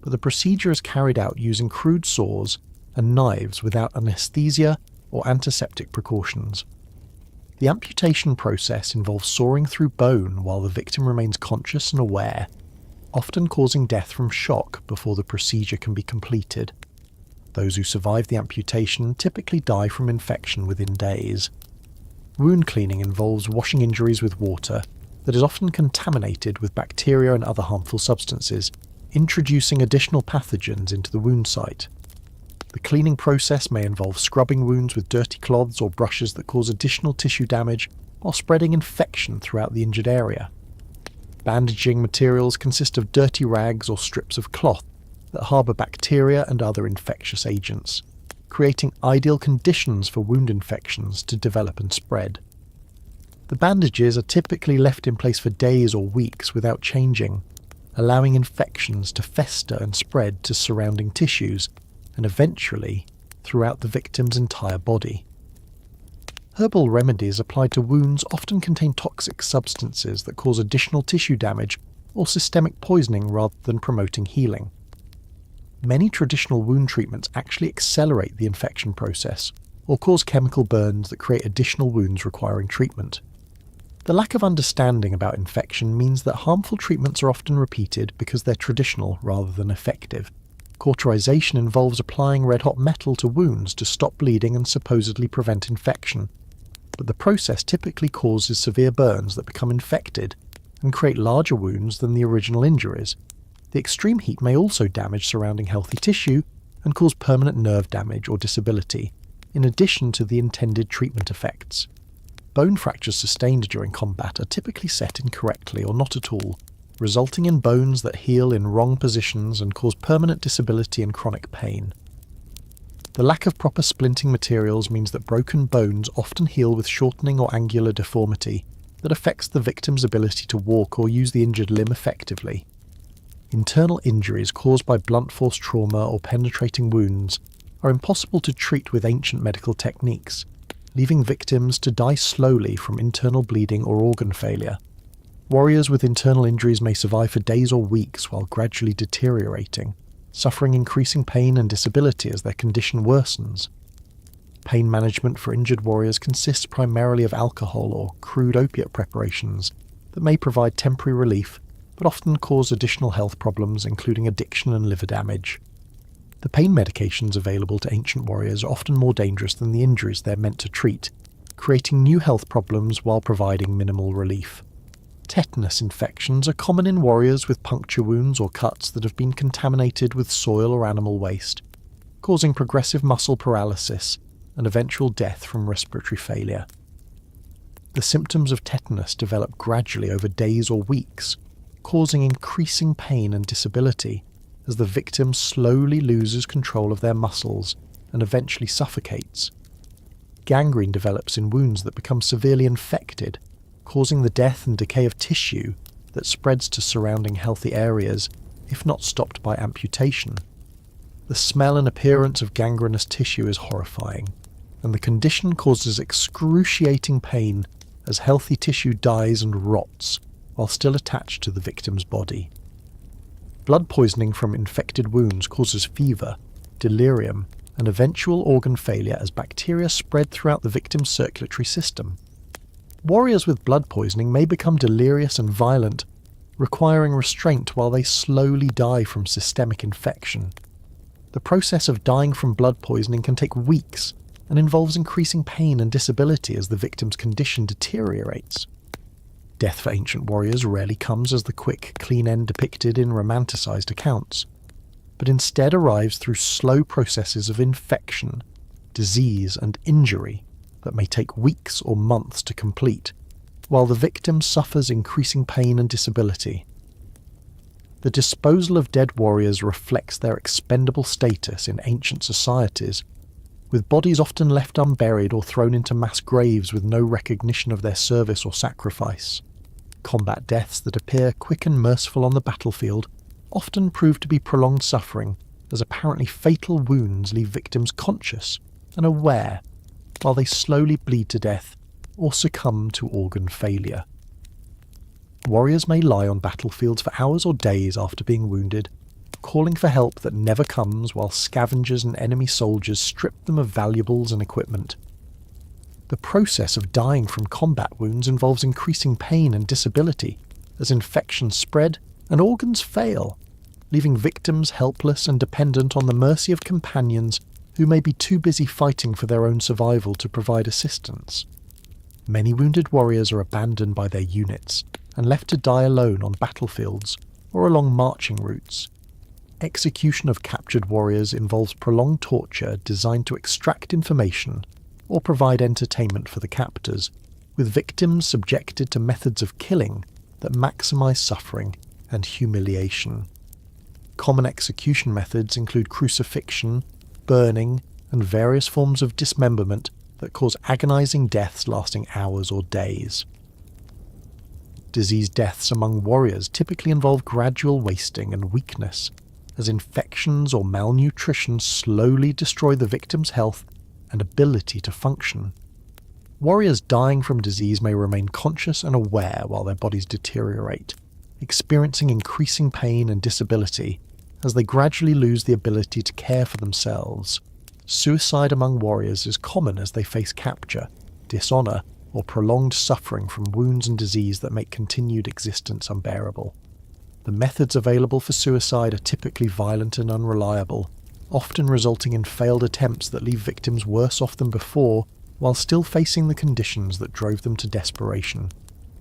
but the procedure is carried out using crude saws and knives without anesthesia or antiseptic precautions. The amputation process involves sawing through bone while the victim remains conscious and aware, often causing death from shock before the procedure can be completed. Those who survive the amputation typically die from infection within days. Wound cleaning involves washing injuries with water that is often contaminated with bacteria and other harmful substances, introducing additional pathogens into the wound site. The cleaning process may involve scrubbing wounds with dirty cloths or brushes that cause additional tissue damage while spreading infection throughout the injured area. Bandaging materials consist of dirty rags or strips of cloth that harbour bacteria and other infectious agents, creating ideal conditions for wound infections to develop and spread. The bandages are typically left in place for days or weeks without changing, allowing infections to fester and spread to surrounding tissues, and eventually throughout the victim's entire body. Herbal remedies applied to wounds often contain toxic substances that cause additional tissue damage or systemic poisoning rather than promoting healing. Many traditional wound treatments actually accelerate the infection process or cause chemical burns that create additional wounds requiring treatment. The lack of understanding about infection means that harmful treatments are often repeated because they're traditional rather than effective. Cauterization involves applying red-hot metal to wounds to stop bleeding and supposedly prevent infection, but the process typically causes severe burns that become infected and create larger wounds than the original injuries. The extreme heat may also damage surrounding healthy tissue and cause permanent nerve damage or disability, in addition to the intended treatment effects. Bone fractures sustained during combat are typically set incorrectly or not at all, resulting in bones that heal in wrong positions and cause permanent disability and chronic pain. The lack of proper splinting materials means that broken bones often heal with shortening or angular deformity that affects the victim's ability to walk or use the injured limb effectively. Internal injuries caused by blunt force trauma or penetrating wounds are impossible to treat with ancient medical techniques, leaving victims to die slowly from internal bleeding or organ failure. Warriors with internal injuries may survive for days or weeks while gradually deteriorating, suffering increasing pain and disability as their condition worsens. Pain management for injured warriors consists primarily of alcohol or crude opiate preparations that may provide temporary relief but often cause additional health problems including addiction and liver damage. The pain medications available to ancient warriors are often more dangerous than the injuries they're meant to treat, creating new health problems while providing minimal relief. Tetanus infections are common in warriors with puncture wounds or cuts that have been contaminated with soil or animal waste, causing progressive muscle paralysis and eventual death from respiratory failure. The symptoms of tetanus develop gradually over days or weeks, causing increasing pain and disability as the victim slowly loses control of their muscles and eventually suffocates. Gangrene develops in wounds that become severely infected, causing the death and decay of tissue that spreads to surrounding healthy areas, if not stopped by amputation. The smell and appearance of gangrenous tissue is horrifying, and the condition causes excruciating pain as healthy tissue dies and rots while still attached to the victim's body. Blood poisoning from infected wounds causes fever, delirium, and eventual organ failure as bacteria spread throughout the victim's circulatory system. Warriors with blood poisoning may become delirious and violent, requiring restraint while they slowly die from systemic infection. The process of dying from blood poisoning can take weeks and involves increasing pain and disability as the victim's condition deteriorates. Death for ancient warriors rarely comes as the quick, clean end depicted in romanticized accounts, but instead arrives through slow processes of infection, disease, and injury that may take weeks or months to complete, while the victim suffers increasing pain and disability. The disposal of dead warriors reflects their expendable status in ancient societies, with bodies often left unburied or thrown into mass graves with no recognition of their service or sacrifice. Combat deaths that appear quick and merciful on the battlefield often prove to be prolonged suffering, as apparently fatal wounds leave victims conscious and aware, while they slowly bleed to death or succumb to organ failure. Warriors may lie on battlefields for hours or days after being wounded, calling for help that never comes while scavengers and enemy soldiers strip them of valuables and equipment. The process of dying from combat wounds involves increasing pain and disability as infections spread and organs fail, leaving victims helpless and dependent on the mercy of companions who may be too busy fighting for their own survival to provide assistance. Many wounded warriors are abandoned by their units and left to die alone on battlefields or along marching routes. Execution of captured warriors involves prolonged torture designed to extract information or provide entertainment for the captors, with victims subjected to methods of killing that maximize suffering and humiliation. Common execution methods include crucifixion, burning, and various forms of dismemberment that cause agonizing deaths lasting hours or days. Disease deaths among warriors typically involve gradual wasting and weakness, as infections or malnutrition slowly destroy the victim's health and ability to function. Warriors dying from disease may remain conscious and aware while their bodies deteriorate, experiencing increasing pain and disability as they gradually lose the ability to care for themselves. Suicide among warriors is common as they face capture, dishonor, or prolonged suffering from wounds and disease that make continued existence unbearable. The methods available for suicide are typically violent and unreliable, often resulting in failed attempts that leave victims worse off than before while still facing the conditions that drove them to desperation.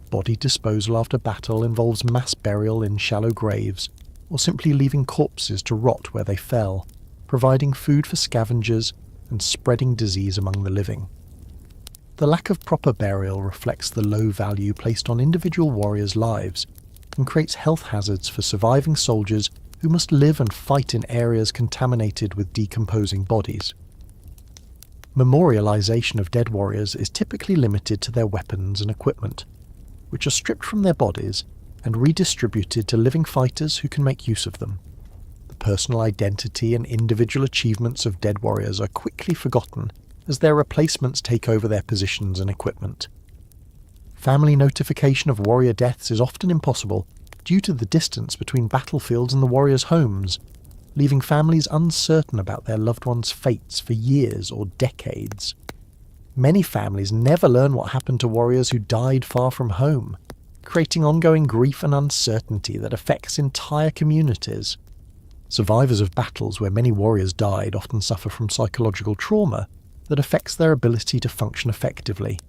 Body disposal after battle involves mass burial in shallow graves, or simply leaving corpses to rot where they fell, providing food for scavengers and spreading disease among the living. The lack of proper burial reflects the low value placed on individual warriors' lives and creates health hazards for surviving soldiers who must live and fight in areas contaminated with decomposing bodies. Memorialization of dead warriors is typically limited to their weapons and equipment, which are stripped from their bodies and redistributed to living fighters who can make use of them. The personal identity and individual achievements of dead warriors are quickly forgotten as their replacements take over their positions and equipment. Family notification of warrior deaths is often impossible due to the distance between battlefields and the warriors' homes, leaving families uncertain about their loved ones' fates for years or decades. Many families never learn what happened to warriors who died far from home, creating ongoing grief and uncertainty that affects entire communities. Survivors of battles where many warriors died often suffer from psychological trauma that affects their ability to function effectively,